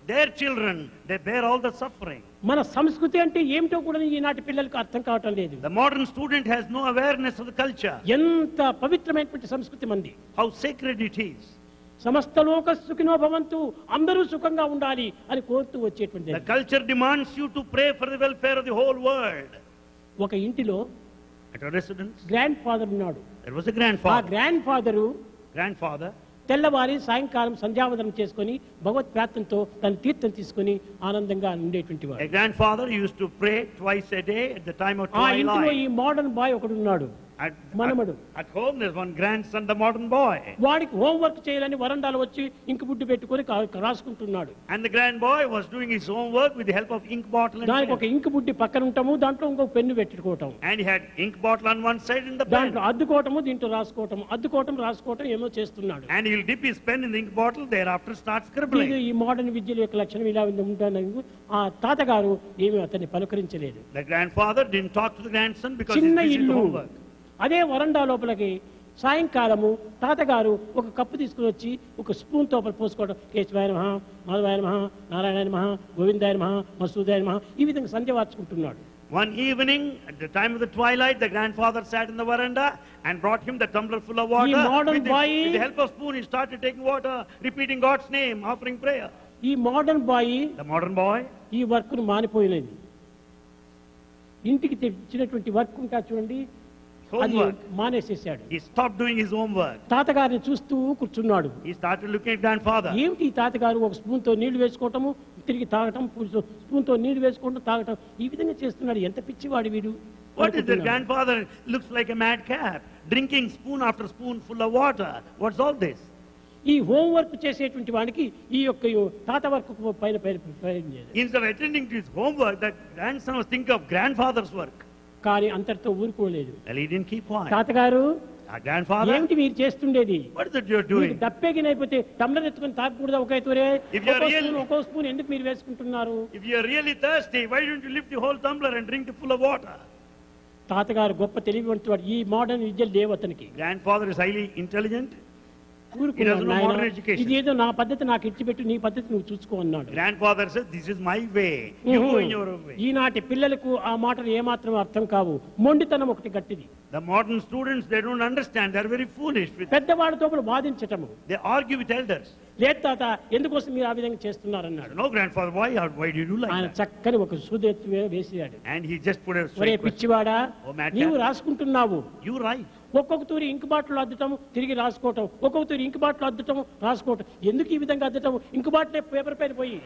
S3: their children, they bear all the suffering.
S2: మన సంస్కృతి అంటే ఏమిటో కూడా ఈనాటి పిల్లలకు అర్థం కావటం లేదు.
S3: The modern student has no awareness of the culture,
S2: ఎంత పవిత్రమైనటువంటి సంస్కృతి మంది.
S3: how sacred it is.
S2: సమస్త లోక సుఖినో భవంతు అందరూ సుఖంగా ఉండాలి అని కోరుతూ వచ్చేటువంటి
S3: The culture demands you to pray for the welfare of the whole world.
S2: ఒక ఇంటిలో
S3: At a residence,
S2: grand father ఉన్నాడు.
S3: there was a
S2: ఆ
S3: grandfather.
S2: గ్రాండ్ ఫాదరు
S3: Grandfather
S2: తెల్లవారి సాయంకాలం సంధ్యావందనం చేసుకొని భగవత్ ప్రార్థనతో తన తీర్థం తీసుకొని ఆనందంగా ఉండేటువంటి వాడు.
S3: A grandfather used to pray twice a day at the time of
S2: ఆ ఇంటిలో
S3: twilight.
S2: ఈ మోడర్న్ బాయ్ ఒకడు ఉన్నాడు. మనమడు.
S3: At home there's one grandson, the modern boy.
S2: వాడికి హోంవర్క్ చేయాలని వరండాలో వచ్చి ఇంకు బుడ్డి పెట్టుకొని రాసుకుంటున్నాడు.
S3: And the grand boy was doing his homework with the help of ink bottle and
S2: దానికి
S3: pen.
S2: ఒక ఇంకు బుడ్డి పక్కన ఉంటాము, దాంట్లో ఇంకొక పెన్ను పెట్టుకోవటం,
S3: And he had ink bottle on one side and the pen.
S2: దాంట్లో అద్దుకోవటము, దీంట్లో అద్దుకోవటం రాసుకోవటం ఏమో చేస్తున్నాడు.
S3: And he'll dip his pen in the ink bottle, thereafter start
S2: ఇది
S3: scribbling.
S2: ఈ మోడర్న్ విద్యల యొక్క లక్షణం ఇలా ఉంటాను. ఆ తాతగారు ఏమీ అతన్ని పలకరించలేదు.
S3: The grandfather didn't talk to the grandson because he's
S2: చిన్న
S3: busy with
S2: ఇల్లు,
S3: homework.
S2: అదే వరండా లోపలికి సాయంకాలము తాతగారు ఒక కప్పు తీసుకుని వచ్చి ఒక స్పూన్ తో పోసుకోవడం, కేశవాయ నమః, మాధవాయ నమః, నారాయణాయ నమః, గోవిందాయ నమః, మసూదాయ నమః, ఈ విధంగా సంధ్య వార్చుకుంటున్నాడు.
S3: One evening, at the time of the twilight, the grandfather sat in the veranda and brought him the tumbler full of water.
S2: modern boy-
S3: With the help of spoon, he started taking water, repeating God's name, offering prayer.
S2: ఈ modern boy
S3: The modern boy,
S2: ఈ work ను మానిపోయినది. ఇంటికి తెచ్చినటువంటి work ఉంటా చూడండి, అది
S3: homework.
S2: మానేసేసాడు.
S3: He stopped doing his homework.
S2: తాతగారిని చూస్తూ కూర్చున్నాడు.
S3: He started looking at grandfather.
S2: ఏమిటి ఈ తాతగారు ఒక స్పూన్ తో నీళ్లు వేసుకోవటము, తిరిగి తాగటం, స్పూన్ తో నీళ్లు వేసుకోవటం, తాగటం, ఈ విధంగా చేస్తున్నాడు. ఎంత పిచ్చివాడు వీడు.
S3: What is the
S2: అనుకుంటున్నాడు.
S3: grandfather? Looks like a madcap, drinking spoon after spoon full of water. What's all this?
S2: ఈ హోంవర్క్ చేసేటువంటి వాడికి ఈ యొక్క తాత వర్క్ పైన లేదు.
S3: Instead of attending to his homework, that grandson was thinking of grandfather's work.
S2: కానీ అంతటితో ఊరుకోలేదు.
S3: Well, he didn't keep quiet.
S2: తాతగారు
S3: Our grandfather,
S2: ఏమిటి మీరు చేస్తుండేది?
S3: what is it you're doing?
S2: దప్పేగినైపోతే టమ్లర్ ఎత్తుకొని తాగకూడదా?
S3: If you are really-
S2: ఒక్కో స్పూన్ ఎందుకు మీరు వేసుకుంటున్నారు?
S3: If you're really thirsty, why don't you lift the whole tumbler and drink it full of water?
S2: తాతగారు గొప్ప తెలివివంతుడు. ఈ మోడర్న్ విద్యలు లేవు అతనికి.
S3: Grandfather is highly intelligent.
S2: ఊరుకున్నాడు.
S3: He doesn't know
S2: నాయనా,
S3: modern education.
S2: ఇది ఏదో నా పద్ధతి నాకు ఇచ్చిపెట్టు, నీ పద్ధతి నువ్వు చూసుకో అన్నాడు.
S3: Grandfather says, this is my way. You go in your own way.
S2: ఈనాటి పిల్లలకు ఆ మాటలు ఏమాత్రం అర్థం కావు. మొండితనం ఒకటి గట్టిది.
S3: The modern students, they don't understand. They're very foolish.
S2: పెద్దవాడితో కూడా వాదించటము.
S3: They argue with elders.
S2: లేదు తాత, ఎందుకోసం మీరు ఆ విధంగా చేస్తున్నారన్నాడు.
S3: No, grandfather, why do you do like
S2: ఆయన
S3: that?
S2: చక్కని ఒక సూదెత్తు వేసాడు.
S3: And he just put a
S2: ఒరే
S3: straight question.
S2: పిచ్చివాడా,
S3: ఓ madman.
S2: నీవు రాసుకుంటున్నావు.
S3: You right.
S2: ఒక్కొక్క తూరి ఇంకు బాటిల్ అద్దటం, తిరిగి రాసుకోవటం, ఒక్కొక్క తూరి ఇంకు బాటిల్ అద్దటం, రాసుకోవటం. ఎందుకు ఈ విధంగా అద్దటం? ఇంకు బాటిల్ పేపర్ పైన పోయి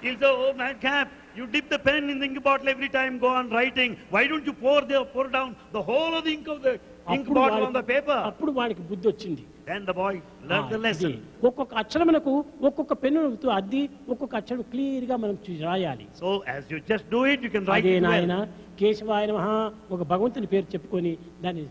S3: He'll say, oh madcap, you dip the pen in the ink bottle every time, go on writing. Why don't you pour down the whole of the ink of the ink
S2: అప్పుడు
S3: bottle on the paper?
S2: అప్పుడు వాడికి బుద్ధి వచ్చింది.
S3: Then the boy learned the
S2: ఇది
S3: lesson.
S2: ఒక్కొక్క అక్షరమునకు ఒక్కొక్క పెన్నుతో అద్ది ఒక్కొక్క అక్షరం క్లియర్ గా మనం రాయాలి.
S3: So as you just do it, you can write
S2: అదే
S3: it
S2: నాయన
S3: well.
S2: కేశవాయ నమః ఒక భగవంతుని పేరు చెప్పుకొని దాన్ని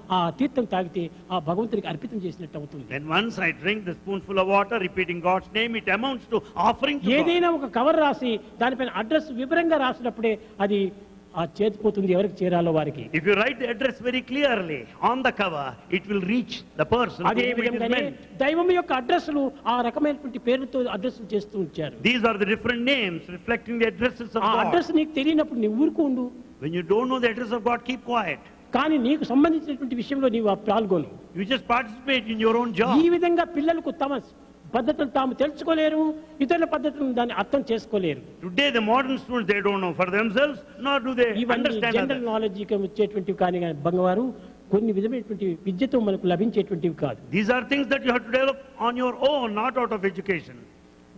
S2: ఆ తీర్థం తాగితే ఆ భగవంతునికి అర్పితం చేసినట్టు అవుతుంది.
S3: Then once I drink the spoonful of water, repeating God's name, it amounts to offering to God.
S2: ఏదైనా ఒక కవర్ రాసి దానిపైన అడ్రస్ వివరంగా రాసినప్పుడే అది ఆ చేతిపోతుంది ఎవరికి చేరాలో వారికి.
S3: If you write the address very clearly on the cover, it will reach the person
S2: అదే
S3: whom it is
S2: విధంగానే
S3: meant.
S2: దైవం యొక్క అడ్రస్లు ఆ రకమైనటువంటి పేరుతో అడ్రస్లు చేస్తూ ఉంచారు.
S3: These are the different names reflecting the addresses of
S2: ఆ
S3: God.
S2: అడ్రస్ నీకు తెలియనప్పుడు నీవు ఊరుకోండు.
S3: When you don't know the address of God, keep quiet.
S2: కానీ నీకు సంబంధించినటువంటి విషయంలో నీవు పాల్గొను.
S3: You just participate in your own job.
S2: ఈ విధంగా పిల్లలకు తమ పద్ధతులు తాము తెలుసుకోలేరు, ఇతరుల పద్ధతులను దాన్ని అర్థం చేసుకోలేరు.
S3: Today the modern students, they don't know for themselves, nor do they
S2: ఇవన్నీ
S3: understand
S2: జనరల్
S3: others.
S2: నాలెడ్జ్ వచ్చేటువంటివి కానీ బంగారు కొన్ని విధమైనటువంటి విద్యతో మనకు లభించేటువంటివి కాదు.
S3: These are things that you have to develop on your own, not out of education.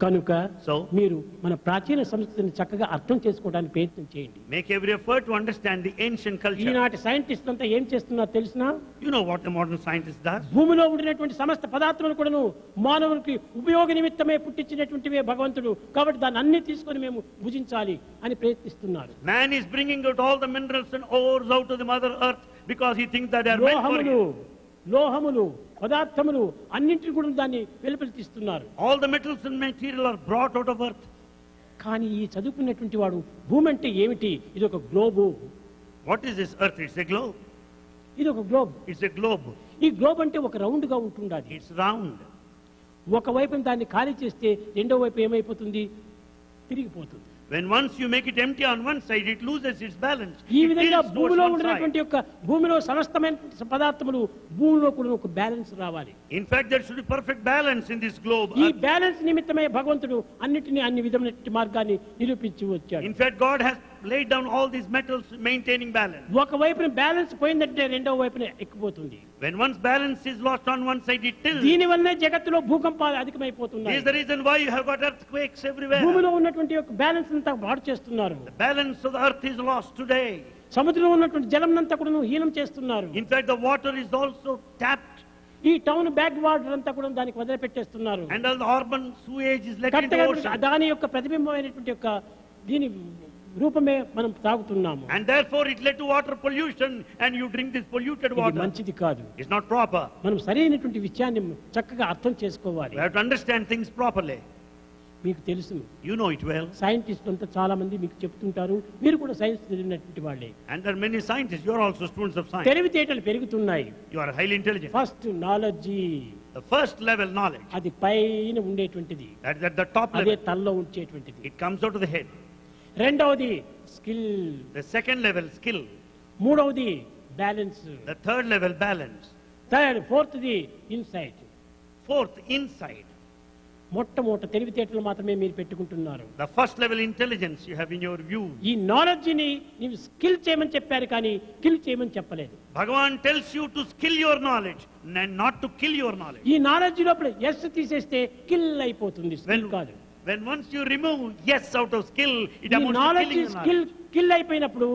S2: కనుక
S3: So,
S2: మీరు మన ప్రాచీన సంస్కృతిని చక్కగా అర్థం చేసుకోవడానికి ప్రయత్నం చేయండి.
S3: make every effort to understand the ancient culture.
S2: ఈనాటి సైంటిస్ట్ అంతా ఏం చేస్తున్నారో తెలిసినా,
S3: You know what the modern scientist does?
S2: భూమిలో ఉండినటువంటి సమస్త పదార్థాలను కూడాను మానవునికి ఉపయోగ నిమిత్తమే పుట్టించినటువంటివే భగవంతుడు, కాబట్టి దాన్ని అన్ని తీసుకొని మేము భుజించాలి అని ప్రయత్నిస్తున్నారు.
S3: Man is bringing out all the minerals and ores out of the mother earth because he thinks that they are meant for
S2: లోహములు పదార్థములు అన్నింటిని కూడా దాన్ని వెలుపలి తీస్తున్నారు.
S3: All the metals and material are brought out of earth.
S2: కానీ ఈ చదువుకున్నటువంటి వాడు భూమి అంటే ఏమిటి? ఇది ఒక globe.
S3: What is this earth? It's a globe.
S2: ఇది ఒక గ్లోబ్.
S3: It's a globe.
S2: ఈ గ్లోబ్ అంటే ఒక రౌండ్ గా ఉంటుండాలి.
S3: It's round.
S2: ఒకవైపు దాన్ని ఖాళీ చేస్తే రెండో వైపు ఏమైపోతుంది? తిరిగిపోతుంది.
S3: When once you make it empty on one side, it loses its balance.
S2: ఈ
S3: It
S2: విధంగా
S3: tilts towards
S2: భూమిలో
S3: one
S2: ఉన్నటువంటి
S3: side.
S2: యొక్క భూమిలో సమస్తమైన పదార్థములు భూమిలో కూడా ఒక బ్యాలెన్స్ రావాలి.
S3: In fact, there should be perfect balance in this globe.
S2: ఈ బ్యాలెన్స్ నిమిత్తమే భగవంతుడు అన్నిటినీ అన్ని విధమైన మార్గాన్ని నిరూపించి వచ్చాడు.
S3: In fact, God has laid down all these metals maintaining balance.
S2: ఒకవైపున బ్యాలెన్స్ పోయిందంటే రెండో వైపున ఎక్కిపోతుంది.
S3: When one's balance is lost on one side, it tilts.
S2: దీని వల్లనే జగత్తులో భూకంపాలు
S3: This
S2: అధికమైపోతున్నాయి.
S3: is the reason why you have got earthquakes everywhere.
S2: భూమిలో ఉన్నటువంటి యొక్క బ్యాలెన్స్ అంతా పాడు చేస్తున్నారు.
S3: The balance of the earth is lost today.
S2: సముద్రంలో ఉన్నటువంటి జలం అంతా కూడా హీనం చేస్తున్నారు.
S3: In fact, the water is also tapped,
S2: ఈ టౌన్ బ్యాక్ వాటర్ అంతా కూడా దానికి వదిలిపెట్టేస్తున్నారు.
S3: and all the urban sewage is let into
S2: కరెక్ట్గా
S3: the ocean.
S2: దాని యొక్క ప్రతిబింబమైనటువంటి యొక్క దీని రూపమే మనం తాగుతున్నాము.
S3: And therefore it led to water pollution, and you drink this polluted
S2: ఇది
S3: water.
S2: మంచిది కాదు.
S3: It's not proper.
S2: మనం సరైనటువంటి విషయాన్ని చక్కగా అర్థం చేసుకోవాలి.
S3: We have to understand things properly.
S2: మీకు తెలుసు,
S3: You know it well.
S2: సైంటిస్టులు అంతా చాలా మంది మీకు చెప్తుంటారు, మీరు కూడా సైన్స్ చదివినటువంటి వాళ్ళే.
S3: And there are many scientists. You are also students of science.
S2: తెలివితేటలు పెరుగుతున్నాయి.
S3: You are highly intelligent.
S2: First knowledge,
S3: The first level knowledge,
S2: అది పైన ఉండేటువంటిది,
S3: that is at the top
S2: అదే
S3: level.
S2: తల్లో ఉంచేటువంటిది.
S3: It comes out of the head.
S2: రెండవది skill,
S3: The second level, skill.
S2: మూడవది balance,
S3: The third level, balance.
S2: Third ఫోర్త్ది insight.
S3: Fourth, insight.
S2: మొట్టమొదటి తెలివితేటలు మాత్రమే మీరు పెట్టుకుంటున్నారు.
S3: The first level intelligence you have in your view.
S2: ఈ నాలెడ్జిని నీవు స్కిల్ చేయమని చెప్పారు కానీ కిల్ చేయమని చెప్పలేదు.
S3: Bhagavan tells you to skill your knowledge and not to kill your knowledge.
S2: ఈ నాలెడ్జ్ లోపల ఎస్ తీసేస్తే కిల్ అయిపోతుంది, స్కిల్ కాదు.
S3: When once you remove yes out of skill, it
S2: ఈ
S3: amounts to
S2: knowledge
S3: killing the
S2: skill
S3: knowledge.
S2: Kill అయిపోయినప్పుడు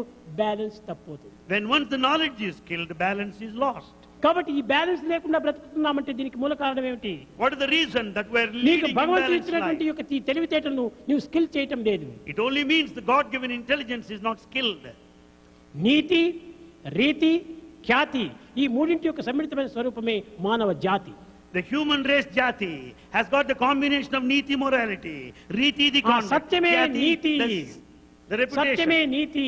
S2: balance తప్పుతుంది.
S3: When once the knowledge is killed, balance is lost.
S2: కాబట్టి ఈ balance లేకుండా బ్రతుకుతున్నామంటే దీనికి మూల కారణం ఏమిటి?
S3: What is the reason that we are
S2: నీకు
S3: leading
S2: భగవంతుడు
S3: imbalanced
S2: ఇచ్చినటువంటి
S3: life?
S2: యొక్క ఈ తెలివితేటలను నీవు స్కిల్ చేయటం లేదు.
S3: It only means the God-given intelligence is not skilled.
S2: నీతి, రీతి, ఖ్యాతి, ఈ మూడింటి యొక్క సమ్మిళితమైన స్వరూపమే మానవ జాతి.
S3: The human race jati has got the combination of niti, morality, riti, the conduct,
S2: satyame
S3: jati,
S2: niti.
S3: the
S2: సత్యమే
S3: reputation,
S2: NITI,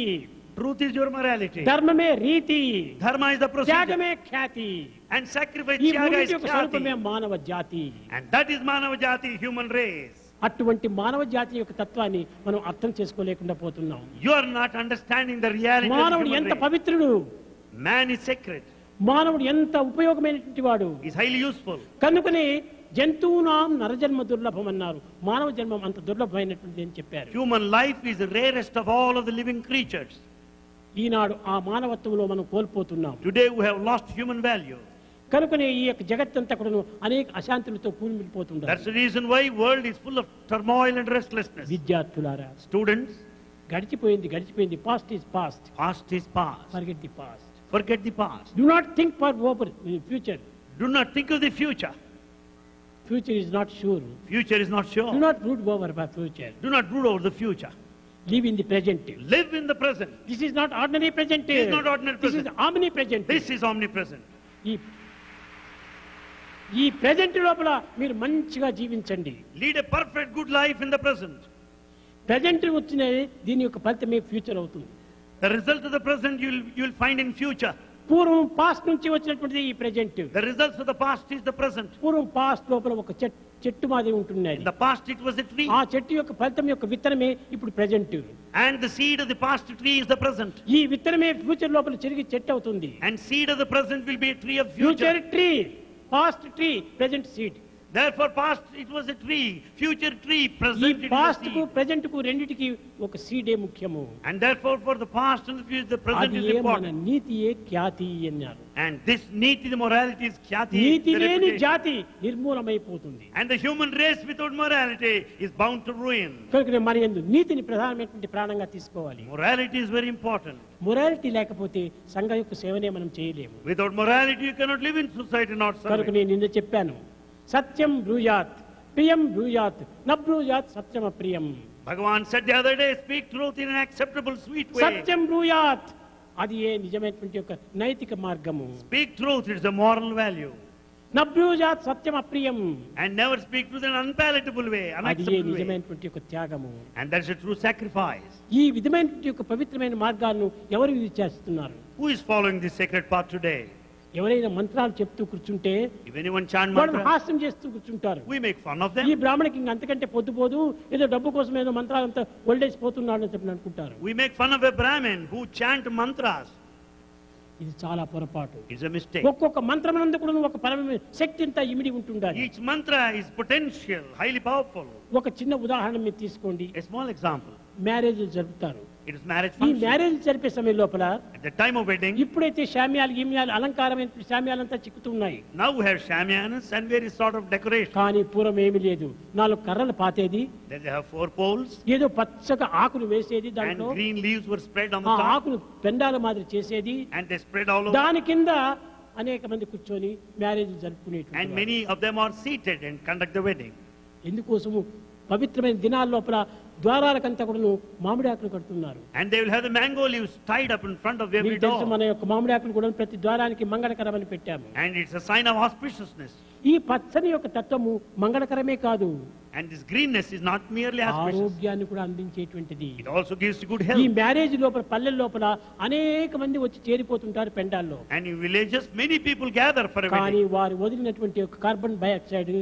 S3: truth is your morality,
S2: ధర్మమే రీతి,
S3: dharma is the procedure,
S2: త్యాగమే Khyati.
S3: and sacrifice,
S2: ఈ
S3: tyaga
S2: మూడింటి
S3: is
S2: యొక్క స్వరూపమే
S3: jati.
S2: మానవ జాతి.
S3: And that is manava jati, human race.
S2: అటువంటి మానవ జాతి యొక్క తత్వాన్ని మనం అర్థం చేసుకోలేకుండా పోతున్నాం.
S3: You are not understanding the reality of the
S2: మానవుడు
S3: human
S2: ఎంత
S3: race.
S2: పవిత్రుడు,
S3: Man is sacred,
S2: మానవుడు ఎంత ఉపయోగమైనటువంటి వాడు.
S3: is highly useful.
S2: కనుకనే జంతువునాం నరజన్మ దుర్లభం అన్నారు. మానవ జన్మం అంత దుర్లభమైనటువంటిది అని చెప్పారు.
S3: Human life is the rarest of all of the living creatures.
S2: ఈనాడు ఆ మానవత్వంలో మనం కోల్పోతున్నాం.
S3: Today we have lost human value.
S2: కనుకనే ఈ యొక్క జగత్తంతా కూడా అనేక అశాంతులతో కూలిపోతుంటారు.
S3: That's the reason why world is full of turmoil and restlessness.
S2: విద్యార్థులారా,
S3: Students,
S2: గడిచిపోయింది గడిచిపోయింది, past is past,
S3: past is past.
S2: Forget the past.
S3: Forget the past.
S2: Do not think for over future.
S3: Do not think of the future.
S2: Future is not sure.
S3: Future is not
S2: do
S3: sure.
S2: Not brood over for future.
S3: Do not brood over the future.
S2: Live in the present.
S3: Live in the present.
S2: This is not ordinary present.
S3: This is not ordinary
S2: this is
S3: present.
S2: Omni present.
S3: This is omnipresent.
S2: ఈ present లోపల మీరు మంచిగా జీవించండి.
S3: Lead a perfect good life in the present.
S2: Present వచ్చిన దీని యొక్క ఫలితమే future అవుతుంది.
S3: The result of the present you will find in future.
S2: పూర్వం పాస్ట్ నుంచి వచ్చినటువంటిది ఈ present.
S3: The results of the past is the present.
S2: పూర్వం పాస్ట్ లోపల ఒక చెట్టు మాదిరి
S3: In
S2: ఉంటున్నది.
S3: the past it was a tree.
S2: ఆ చెట్టు యొక్క ఫలితం యొక్క విత్తనమే ఇప్పుడు present.
S3: And the seed of the past tree is the present.
S2: ఈ విత్తనమే ఫ్యూచర్ లోపల చెరిగి చెట్టు అవుతుంది.
S3: And seed of the present will be a tree of
S2: future
S3: future.
S2: Tree, past tree, present seed.
S3: Therefore past it was a tree, future tree,
S2: ఈ
S3: present it is a
S2: past కు
S3: seed.
S2: Present కు రెండిటికి ఒక సీడే ముఖ్యము.
S3: And therefore for the past and the future the present
S2: అది
S3: is
S2: ఏ మన
S3: important.
S2: నీతియే ఖ్యాతి అన్నారు.
S3: And this niti, the morality is khyati,
S2: NITI
S3: the
S2: లేని
S3: reputation.
S2: జాతి నిర్మూలమైపోతుంది.
S3: And the human race without morality is bound to ruin.
S2: కనుక మన యందు నీతిని ప్రధానమైనటువంటి ప్రాణంగా తీసుకోవాలి.
S3: Morality is very important.
S2: Morality లేకపోతే సంఘ యొక్క సేవనే మనం చేయలేము.
S3: Without morality you cannot live in society, not
S2: కనుక
S3: serve.
S2: నేను నిన్న చెప్పాను, సత్యం బ్రూయాత్, ప్రియం బ్రూయాత్, న బ్రూయాత్ సత్యం అప్రియం.
S3: Bhagavan said the other day, speak truth in an acceptable, sweet way.
S2: సత్యం బ్రూయాత్, అది ఏ నిజమైనటువంటి యొక్క నైతిక మార్గము.
S3: Speak truth, it's a moral value.
S2: న బ్రూయాత్ సత్యం అప్రియం,
S3: And never speak truth in an unpalatable way,
S2: అది ఏ
S3: unacceptable way.
S2: నిజమైనటువంటి యొక్క త్యాగము.
S3: And that's a true sacrifice.
S2: ఈ విధమైనటువంటి యొక్క పవిత్రమైన మార్గాలను ఎవరు విచారిస్తున్నారు?
S3: Who is following this sacred path today?
S2: ఎవరైనా మంత్రాలు చెప్తూ కూర్చుంటే
S3: If anyone chant
S2: వాళ్ళు
S3: mantra,
S2: హాస్యం చేస్తూ కూర్చుంటారు.
S3: we make fun of
S2: ఈ
S3: them.
S2: బ్రాహ్మణకి ఇంక అంతకంటే పొద్దుపోదు, ఏదో డబ్బు కోసం ఏదో మంత్రాలంతా ఒళ్ళేసిపోతున్నాడు అని చెప్పి అనుకుంటారు.
S3: We make fun of a Brahmin who chant mantras.
S2: ఇది చాలా పొరపాటు.
S3: It's a mistake.
S2: ఒక్కొక్క మంత్రమునందు కూడా ఒక పరమ శక్తి అంతా ఇమిడి ఉంటుండాలి.
S3: Each mantra is potential, highly powerful.
S2: ఒక చిన్న ఉదాహరణ మీరు తీసుకోండి.
S3: A small example.
S2: మ్యారేజ్ జరుపుతారు.
S3: It is marriage
S2: ఈ
S3: function.
S2: మ్యారేజ్ జరిపే సమయం లోపల
S3: At the time of wedding,
S2: ఇప్పుడైతే శామ్యాలు గిమ్యాలు అలంకారమైన శామ్యాలంతా చిక్కుతున్నాయి.
S3: now we have shamianas and various sort of decoration.
S2: కానీ పూర్వం ఏమీ లేదు. 4 కర్రలు పాతేది,
S3: Then they have 4 poles
S2: ఏదో పచ్చగా ఆకులు వేసేది,
S3: and
S2: దాంట్లో
S3: green leaves were spread on
S2: ఆ
S3: the top,
S2: ఆకులు పెండాల మాదిరి చేసేది,
S3: and they spread all over.
S2: దాని కింద అనేక మంది కూర్చొని marriage
S3: And
S2: జరుపుకునేటువంటి
S3: many of them are seated and conduct the wedding.
S2: ఎందుకోసము పవిత్రమైన దినాల లోపల ద్వారాలకంతా కూడా మామిడి ఆకులు కడుతున్నారు.
S3: And they will have the mango leaves tied up in front of every
S2: మీకు తెలుసు,
S3: door.
S2: మన యొక్క మామిడి ఆకులు కూడా ప్రతి ద్వారానికి మంగళకరమని పెట్టాము.
S3: And it's a sign of auspiciousness.
S2: ఈ పచ్చని యొక్క తత్వము మంగళకరమే కాదు,
S3: And this greenness is not merely auspicious.
S2: ఆరోగ్యాన్ని కూడా అందించేటువంటిది.
S3: It also gives good
S2: ఈ
S3: health.
S2: మ్యారేజ్ లోపల పల్లెల లోపల అనేక మంది వచ్చి చేరిపోతుంటారు పెండాల్లో.
S3: And in villages, many people gather for a
S2: కానీ
S3: wedding.
S2: వారు వదిలినటువంటి యొక్క కార్బన్ డైఆక్సైడ్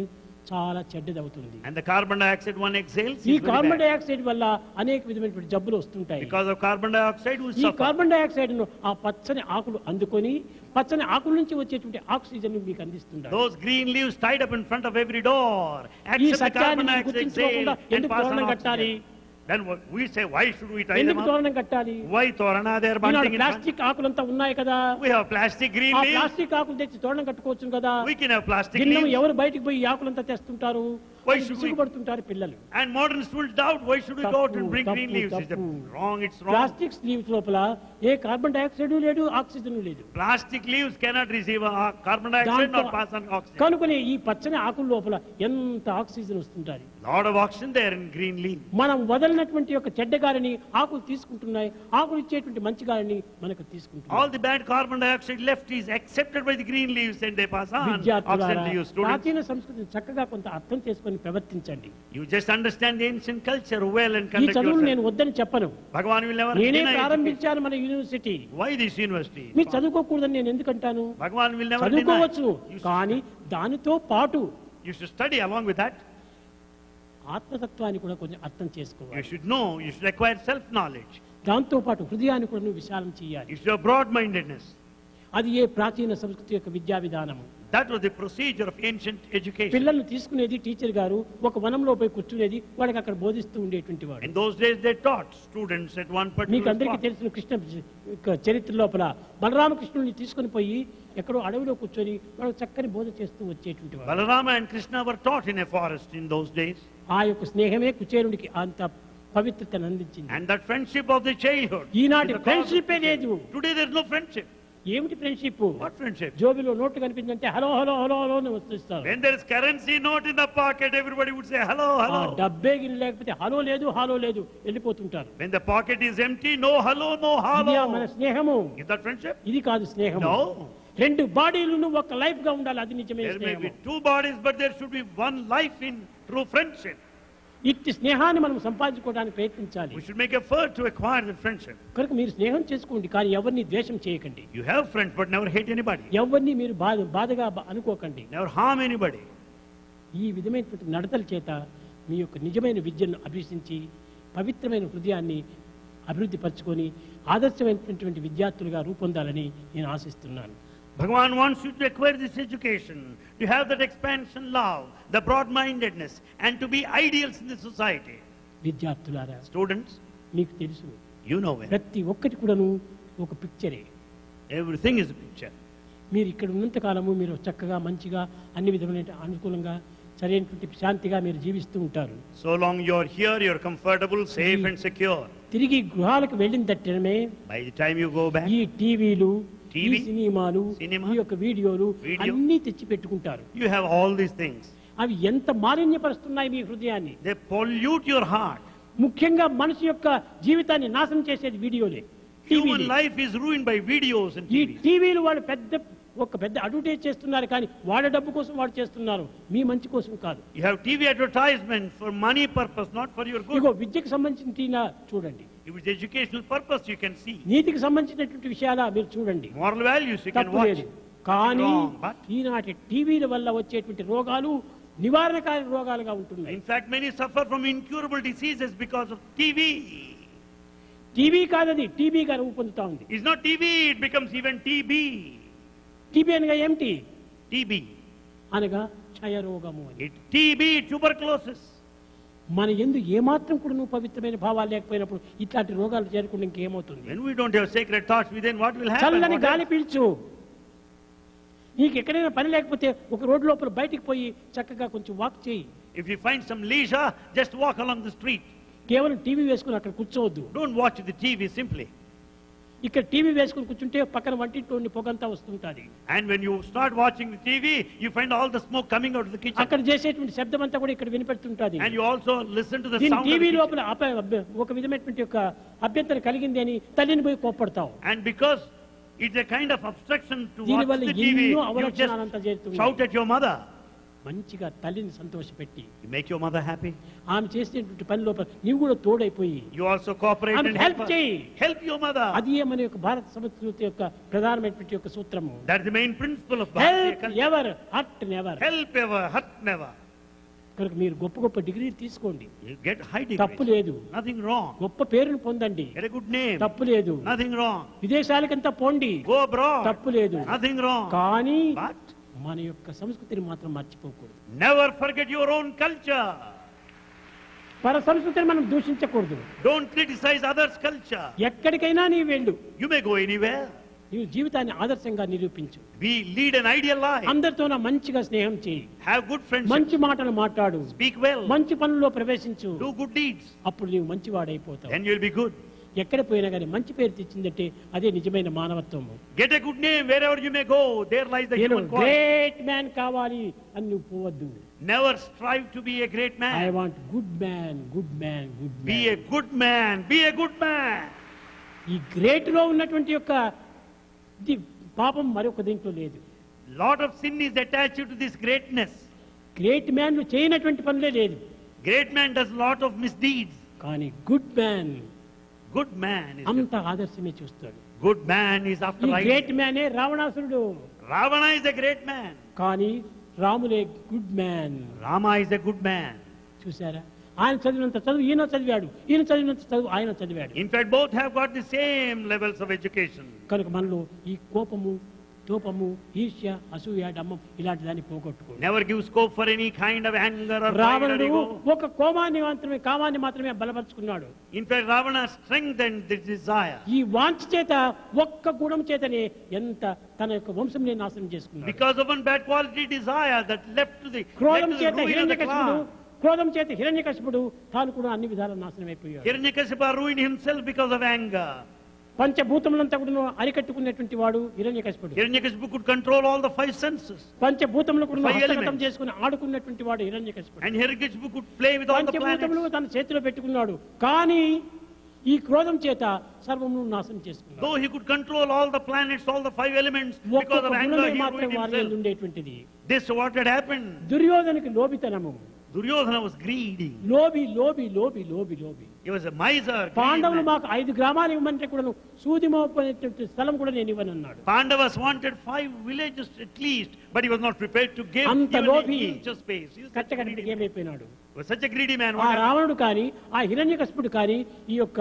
S2: చాలా చెడ్డదవుతుంది.
S3: And the carbon dioxide one exhales
S2: ఈ
S3: is very
S2: carbon
S3: bad.
S2: Dioxide వల్ల అనేక విధమైనటువంటి జబ్బులు వస్తుంటాయి.
S3: Because of carbon dioxide, we
S2: ఈ
S3: suffer.
S2: కార్బన్ డైఆక్సైడ్ ను ఆ పచ్చని ఆకులు అందుకొని పచ్చని ఆకుల నుంచి వచ్చేటువంటి ఆక్సిజన్ మీకు అందిస్తుంటారు.
S3: Those green leaves tied up in front of every door
S2: ఈ
S3: accept the
S2: సత్యాన్ని
S3: carbon
S2: మీరు
S3: dioxide
S2: గుర్తించుకోకుండా
S3: exhale and
S2: ఎందుకు
S3: pass on
S2: తోరణం కట్టాలి?
S3: oxygen. Then what we say, why should we tie them
S2: ఎందుకు
S3: up?
S2: తోరణం కట్టాలి?
S3: Why torana they are
S2: ఈనాడు
S3: bunting in front?
S2: ప్లాస్టిక్ ఆకులంతా ఉన్నాయి కదా,
S3: We have plastic green
S2: ఆ
S3: leaves.
S2: ప్లాస్టిక్ ఆకులు తెచ్చి తోరణం కట్టుకోవచ్చు కదా.
S3: We can have plastic
S2: గిన్నెం
S3: leaves.
S2: ఎవరు బయటికి పోయి ఈ ఆకులంతా తెస్తుంటారు?
S3: Why should we-
S2: సిగ్గుపడుతుంటారు పిల్లలు.
S3: And moderns will doubt, why should we go out and bring
S2: తప్పు,
S3: green leaves? It's
S2: తప్పు.
S3: wrong, it's wrong.
S2: Plastic leaves లోపల ఏ కార్బన్ డైఆక్సైడ్ లేదు, ఆక్సిజన్ లేదు.
S3: Plastic leaves cannot receive carbon dioxide nor pass on oxygen.
S2: కనుకనే ఈ పచ్చని ఆకుల లోపల ఎంత ఆక్సిజన్ వస్తుంటారు.
S3: Lot of oxygen there in green leaf.
S2: మనం వదలినటువంటి యొక్క చెడ్డ గాలిని ఆకులు తీసుకుంటున్నాయి, ఆకులు ఇచ్చేటువంటి మంచి గాలిని మనకు తీసుకుంటున్నాయి.
S3: All the bad carbon dioxide left is accepted by the green leaves and they pass on oxygen
S2: విద్యార్థులారా,
S3: to you students.
S2: ప్రాచీన సంస్కృతిని చక్కగా కొంత అర్థం చేసుకొని ప్రవర్తించండి.
S3: You just understand the ancient culture well and
S2: ఈ
S3: conduct
S2: చదువులు
S3: yourself.
S2: నేను వద్దని చెప్పను.
S3: Bhagavan will never
S2: నేనే
S3: deny education.
S2: ప్రారంభించాను మన యూనివర్సిటీ.
S3: Why this university?
S2: మీరు చదువుకోకూడదని నేను ఎందుకంటాను?
S3: Bhagavan will never deny.
S2: చదువుకోవచ్చు,
S3: You should-
S2: కానీ దానితో పాటు
S3: You should study along with that.
S2: ఆత్మతత్వాన్ని కూడా కొంచెం అర్థం
S3: You
S2: చేసుకోవాలి.
S3: should know, you should acquire self-knowledge.
S2: దాంతో పాటు హృదయాన్ని కూడా నువ్వు విశాలం చేయాలి.
S3: You should have broad-mindedness.
S2: అది ఏ ప్రాచీన సంస్కృతి యొక్క విద్యా విధానము.
S3: That was the procedure of ancient education.
S2: పిల్లల్ని తీసుకునేది టీచర్ గారు ఒక వనంలో పోయి కూర్చునేది, వాళ్ళకి అక్కడ బోధిస్తూ ఉండేటువంటి వాడు.
S3: In those days they taught students at one
S2: మీకు
S3: particular
S2: అందరికీ
S3: spot.
S2: తెలిసిన కృష్ణ చరిత్ర లోపల బలరామకృష్ణుని తీసుకుని పోయి ఎక్కడో అడవిలో కూర్చొని వాళ్ళకి చక్కని బోధ చేస్తూ వచ్చేటువంటి వాడు.
S3: Balarama and Krishna were taught in a forest in those days.
S2: ఆ యొక్క స్నేహమే కుచేరుడికి అంత పవిత్రతను అందించింది.
S3: And that friendship of the childhood.
S2: ఈనాటి
S3: is the cause of
S2: friendship లేదు.
S3: Today there is no friendship.
S2: ఏమిటి ఫ్రెండ్షిప్?
S3: What friendship?
S2: జోబిలో నోట్లు కనిపిందంటే హలో హలో హలో హలో అని వస్తుస్తారు.
S3: When there is currency note in the pocket, everybody would say hello,
S2: ఆ
S3: hello.
S2: డబ్బే గిరి లేకపోతే hello లేదు hello లేదు వెళ్ళిపోతుంటారు.
S3: When the pocket is empty, no hello, no
S2: ఇదే మన
S3: hello.
S2: స్నేహము.
S3: Is that friendship?
S2: ఇది కాదు స్నేహము.
S3: No.
S2: రెండు బాడీలను ఒక లైఫ్ గా ఉండాలి, అది నిజమే
S3: There may be
S2: స్నేహము.
S3: two bodies, but there should be one life in true friendship.
S2: ఇట్టి స్నేహాన్ని మనం సంపాదించుకోవడానికి ప్రయత్నించాలి.
S3: We should make effort to acquire that friendship.
S2: కనుక మీరు స్నేహం చేసుకోండి, కానీ ఎవరిని ద్వేషం చేయకండి.
S3: You have friends, but never hate anybody.
S2: ఎవరిని మీరు బాధగా అనుకోకండి.
S3: Never harm anybody.
S2: ఈ విధమైనటువంటి నడతల చేత మీ యొక్క నిజమైన విద్యను అభ్యసించి పవిత్రమైన హృదయాన్ని అభివృద్ధి పరచుకొని ఆదర్శమైనటువంటి విద్యార్థులుగా రూపొందాలని నేను ఆశిస్తున్నాను.
S3: Bhagavan wants you to acquire this education, to have that expansion love, the broad-mindedness, and to be ideals in the society.
S2: విద్యార్థులారా,
S3: Students,
S2: మీకు తెలుసు,
S3: you know well.
S2: ప్రతి ఒక్కటి కూడాను ఒక పిక్చరే.
S3: Everything is a picture.
S2: మీరు ఇక్కడ ఉన్నంత కాలము మీరు చక్కగా మంచిగా అన్ని విధమైన అనుకూలంగా సరైనటువంటి శాంతిగా మీరు జీవిస్తూ ఉంటారు.
S3: So long you are here, you are comfortable, safe and secure.
S2: తిరిగి గృహాలకు వెళ్ళిన తట్టమే
S3: By the time you go back,
S2: ఈ టీవీలు, ఈ
S3: TV,
S2: సినిమాలు,
S3: cinema,
S2: ఈ యొక్క వీడియోలు
S3: video,
S2: అన్ని తెచ్చి పెట్టుకుంటారు.
S3: you have all these things.
S2: అవి ఎంత మాలిన్యపరుస్తున్నాయి మీ హృదయాన్ని.
S3: They pollute your heart.
S2: ముఖ్యంగా మనిషి యొక్క జీవితాన్ని నాశనం చేసేది వీడియోలే,
S3: Human
S2: టీవీలే.
S3: life is ruined by videos and
S2: ఈ
S3: TVs.
S2: టీవీలు వాళ్ళు పెద్ద అడ్వర్టైజ్ చేస్తున్నారు, కానీ వాళ్ళ డబ్బు కోసం వాళ్ళు చేస్తున్నారు, మీ మంచి కోసం కాదు.
S3: You have TV advertisement for money purpose, not for your good.
S2: ఇగో విద్యకు సంబంధించిన టీనా చూడండి,
S3: If it's educational purpose, you can see.
S2: నీతికి సంబంధించినటువంటి విషయాల మీరు చూడండి,
S3: Moral values, you can
S2: తప్పు
S3: watch.
S2: లేదు. కానీ
S3: Wrong, but
S2: ఈనాటి టీవీల వల్ల వచ్చేటువంటి రోగాలు నివారణకారి రోగాలుగా ఉంటున్నాయి.
S3: in fact, many suffer from incurable diseases because of TV.
S2: TV కాదది, టీబీగా రూపొందుతా ఉంది.
S3: It's not TV, it becomes even TB.
S2: TB అనగా ఏమిటి?
S3: TB.
S2: అనగా క్షయ రోగము అని.
S3: TB, tuberculosis.
S2: మన యందు ఏమాత్రం కూడా నువ్వు పవిత్రమైన భావాలు లేకపోయినప్పుడు ఇట్లాంటి రోగాలు చేరకుండా ఇంకేమవుతుంది?
S3: When we don't have sacred thoughts within, what will happen?
S2: చల్లని
S3: What
S2: గాలి
S3: else?
S2: పీల్చు. నీకు ఎక్కడైనా పని లేకపోతే ఒక రోడ్డు లోపల బయటికి పోయి చక్కగా కొంచెం వాక్ చేయి.
S3: If you find some leisure, just walk along the street.
S2: కేవలం టీవీ వేసుకుని అక్కడ కూర్చోవద్దు.
S3: Don't watch the TV simply.
S2: ఇక్కడ టీవీ వేసుకుని కూర్చుంటే పక్కన వంటింట్లో పొగంతా వస్తుంటుంది.
S3: And when you start watching the TV, you find all the smoke coming out of the kitchen.
S2: అక్కడ చేసేటువంటి శబ్దం అంతా కూడా ఇక్కడ వినిపెడుతుంటుంది.
S3: And you also listen to the
S2: దీని
S3: sound of the
S2: TV
S3: kitchen.
S2: లోపల ఒక విధమైనటువంటి యొక్క అభ్యంతరం కలిగింది అని తల్లిని పోయి కోప్పడతావు.
S3: And because it's a kind of obstruction to watch
S2: దీనివల్ల
S3: the TV,
S2: ఎన్నో
S3: you
S2: అవలక్షణాలంతా
S3: just
S2: చేరుతున్నాయి.
S3: shout at your mother.
S2: మంచిగా తల్లిని సంతోషపెట్టి
S3: You make your mother happy.
S2: ఆమె చేసేటువంటి పని లోపల నీవు కూడా తోడైపోయి
S3: You also cooperate
S2: ఆమెకు
S3: and
S2: help
S3: help her.
S2: చేయి.
S3: Help your mother.
S2: అది మన యొక్క భారత సంస్కృతి యొక్క ప్రధానమైనటువంటి యొక్క సూత్రము.
S3: That's the main principle of Bharatiya
S2: help
S3: culture.
S2: Ever hurt never.
S3: Help ever, hurt never.
S2: కనుక మీరు గొప్ప గొప్ప డిగ్రీలు తీసుకోండి,
S3: You get high
S2: తప్పు
S3: degrees.
S2: లేదు.
S3: Nothing wrong.
S2: గొప్ప పేరును పొందండి,
S3: Get a good name.
S2: తప్పు లేదు.
S3: Nothing wrong.
S2: విదేశాలకంతా పోండి,
S3: Go abroad.
S2: తప్పు లేదు.
S3: Nothing wrong.
S2: కానీ
S3: But
S2: మన యొక్క సంస్కృతిని మాత్రం మర్చిపోకూడదు.
S3: never forget your own culture.
S2: పర సంస్కృతిని మనం దూషించకూడదు.
S3: Don't criticize others' culture.
S2: ఎక్కడికైనా నీ వెళ్ళు,
S3: You may go anywhere.
S2: నీవు జీవితాన్ని ఆదర్శంగా నిరూపించు.
S3: We lead an ideal life.
S2: అందరితో మంచిగా స్నేహం చేయి,
S3: Have good friendship.
S2: మంచి మాటలు మాట్లాడు,
S3: Speak well.
S2: మంచి పనుల్లో ప్రవేశించు.
S3: Do good deeds.
S2: అప్పుడు నీవు మంచివాడైపోతావు.
S3: Then you'll be good.
S2: ఎక్కడ పోయినా కానీ మంచి పేరు తెచ్చిందంటే అదే నిజమైన మానవత్వము.
S3: Get a good name wherever you may go. There lies the
S2: నేను
S3: human quality.
S2: గ్రేట్ మ్యాన్ కావాలి అని నువ్వు పోవద్దు.
S3: Never strive to be a great
S2: I
S3: man.
S2: Want good man, good man, good
S3: Be a
S2: man.
S3: good man. Be a good man.
S2: ఈ great లో ఉన్నటువంటి యొక్క ఇది పాపం మరొక దీంట్లో లేదు.
S3: Lot of sin is attached to this greatness.
S2: Great man చేయనటువంటి పనులే లేదు.
S3: Great man does lot of misdeeds.
S2: కానీ good man
S3: Good man is
S2: అంత ఆదర్శమే చూస్తాడు.
S3: good man is after
S2: ఈ
S3: right.
S2: గ్రేట్ మ్యానే రావణాసురుడు.
S3: Ravana is a great man.
S2: కానీ రాములే good man.
S3: Rama is a good man.
S2: చూసారా, ఆయన చదివినంత చదువు ఈయన చదివాడు, ఈయన చదివినంత చదువు ఆయన చదివాడు.
S3: In fact, both have got the same levels of education.
S2: కనుక మనలో ఈ కోపము, తోపము, ఈర్ష్య, అసూయ, డమ్మం ఇలాంటి దాన్ని పోగొట్టుకోండి.
S3: Never give scope for any kind of anger or pride or
S2: రావణుడు
S3: ego.
S2: ఒక కామాన్ని మాత్రమే బలపరుచుకున్నాడు.
S3: In fact, Ravana strengthened the desire.
S2: ఈ వాంఛ చేత ఒక్క గుణం చేతనే ఎంత తన యొక్క వంశంని నాశనం చేసుకున్నాడు.
S3: Because of one bad quality desire that led to the
S2: క్రోధం చేత
S3: ruin of the
S2: హిరణ్యకశిపుడు,
S3: clan.
S2: క్రోధం చేత హిరణ్యకశిపుడు తాను కూడా అన్ని విధాల నాశనం అయిపోయాడు.
S3: Hiranyakasipa ruined himself because of anger.
S2: పంచభూతములంతా కూడా అరికట్టుకున్నటువంటి వాడు హిరణ్యకశిపుడు.
S3: Hiranyakasipu could control all the five senses.
S2: పంచభూతములు కూడా
S3: Five
S2: హస్తగతం
S3: elements.
S2: చేసుకుని ఆడుకున్నటువంటి వాడు హిరణ్యకశిపుడు.
S3: And Hiranyakasipu could play with all the
S2: పంచభూతములు
S3: planets.
S2: తన చేతిలో పెట్టుకున్నాడు. కానీ ఈ క్రోధం చేత సర్వమును నాశనం చేసుకున్నాడు.
S3: Though he could control all the planets, all the five elements, because
S2: ఒక్కొక్క
S3: of anger
S2: గుణమే
S3: he
S2: మాత్రం
S3: ruined
S2: వారిలో
S3: himself.
S2: ఉండేటువంటిది.
S3: This what had happened.
S2: దుర్యోధనకి లోబితనము.
S3: Duryodhana was greedy.
S2: లోబి లోబి లోబి లోబి లోబి.
S3: He was a miser. greedy
S2: పాండవులు
S3: man.
S2: మాకు 5 గ్రామాలు ఇవ్వమంటే కూడా సూదిమోపనేటువంటి స్థలం కూడా నేను ఇవ్వనన్నాడు.
S3: Pandavas wanted 5 villages at least, but he was not prepared to give
S2: అంత
S3: even
S2: లోభి.
S3: an inch of space. He was such a
S2: కట్టకట్టి
S3: greedy man.
S2: ఏమైపోయినాడు.
S3: He was such a greedy man.
S2: ఆ
S3: What happened?
S2: రావణుడు కానీ, ఆ హిరణ్యకశిపుడు కానీ, ఈ యొక్క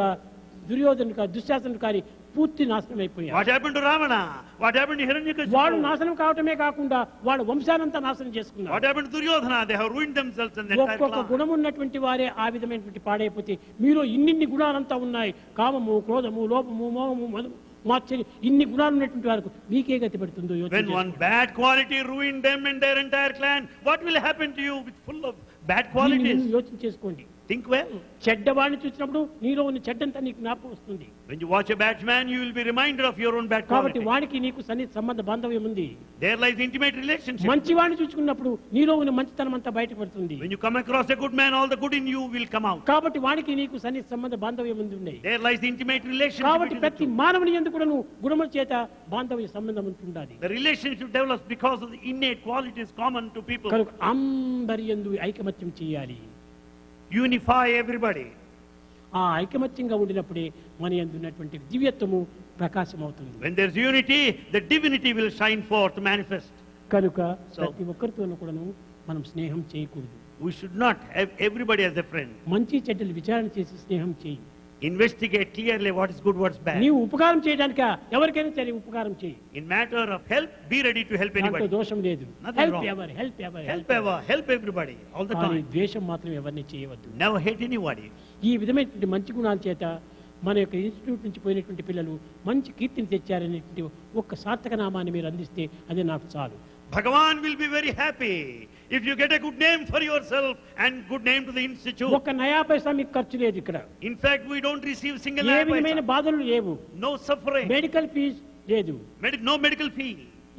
S2: దుర్యోధనుడు కానీ, దుశ్శాసనుడు కానీ పూర్తి నాశనం అయిపోయాడు.
S3: What happened to Ravana? What happened to Hiranyakasipu?
S2: వాడు నాశనం కావటమే కాకుండా వాళ్ళ వంశానంతా నాశనం
S3: What
S2: చేసుకున్నాడు.
S3: happened to Duryodhana? They have ruined themselves and the entire
S2: ఒక్కొక్క
S3: clan.
S2: గుణం ఉన్నటువంటి వారే ఆ విధమైనటువంటి పాడైపోతే మీలో ఇన్నిన్ని గుణాలంతా ఉన్నాయి. కామము, క్రోధము, లోపము, మోహము, మదము, మాత్సర్యం, ఇన్ని గుణాలు ఉన్నటువంటి వారికి మీకే గతి పడుతుందో యోచన
S3: When one
S2: చేసుకోండి.
S3: bad quality ruined them and their entire clan, what will happen to you with full of bad
S2: దీన్ని
S3: qualities?
S2: మీరు యోచన చేసుకోండి.
S3: Think well.
S2: చెడ్డవాడిని చూసినప్పుడు నీలో ఉన్న చెడ్డంతా నీకు జ్ఞాపకం వస్తుంది.
S3: When you watch a bad man, you will be reminded of your own bad
S2: కాబట్టి
S3: quality.
S2: వాడికి నీకు సన్నిహిత సంబంధ బాంధవ్యం ఉంది.
S3: There lies intimate relationship.
S2: మంచివాడిని చూసుకున్నప్పుడు నీలో ఉన్న మంచితనం అంతా బయటపడుతుంది.
S3: When you come across a good man, all the good in you will come out.
S2: కాబట్టి వాడికి నీకు సన్నిహిత సంబంధ బాంధవ్యం ఉంది.
S3: There lies the intimate relationship
S2: కాబట్టి
S3: between the
S2: ప్రతి
S3: two.
S2: మానవుని ఎందుకు కూడా నువ్వు గుణముల చేత బాంధవ్య సంబంధం ఉంటుండాలి.
S3: The relationship develops because of the innate qualities common to people.
S2: కనుక అందరి యందు ఐకమత్యం చేయాలి.
S3: Unify everybody.
S2: ఆ ఐకమత్యంగా ఉండినప్పుడే మన యందు ఉన్నటువంటి దివ్యత్వము ప్రకాశం అవుతుంది.
S3: When there's unity, the divinity will shine forth, manifest.
S2: కనుక
S3: So-
S2: ప్రతి ఒక్కరితోనూ కూడాను మనం స్నేహం చేయకూడదు.
S3: We should not have everybody as a friend.
S2: మంచి చెడ్డలు విచారణ చేసి స్నేహం చేయి.
S3: Investigate clearly what is good, what's bad.
S2: నీవు ఉపకారం చేయడానిక ఎవరికైనా సరే ఉపకారం చేయి,
S3: In matter of help, be ready to help
S2: దాంట్లో
S3: anybody.
S2: దోషం లేదు.
S3: Nothing
S2: help
S3: wrong.
S2: Ever help ever
S3: Help ever, help everybody, all the
S2: కానీ
S3: time.
S2: ద్వేషం మాత్రం ఎవరిని చేయవద్దు.
S3: Never hate anybody.
S2: ఈ విధమైనటువంటి మంచి గుణాల చేత మన యొక్క ఇన్స్టిట్యూట్ నుంచి పోయినటువంటి పిల్లలు మంచి కీర్తిని తెచ్చారనేటువంటి ఒక్క సార్థక నామాన్ని మీరు అందిస్తే అది నాకు చాలు.
S3: Bhagavan will be very happy if you get a good name for yourself and good name to the institute.
S2: ఒక్క నయా పైసా మీకు ఖర్చు లేదు ఇక్కడ.
S3: In fact, we don't receive single
S2: A
S3: naya
S2: విధమైన
S3: paisa.
S2: బాధలు లేవు.
S3: No suffering.
S2: మెడికల్ ఫీజు లేదు,
S3: No medical fee.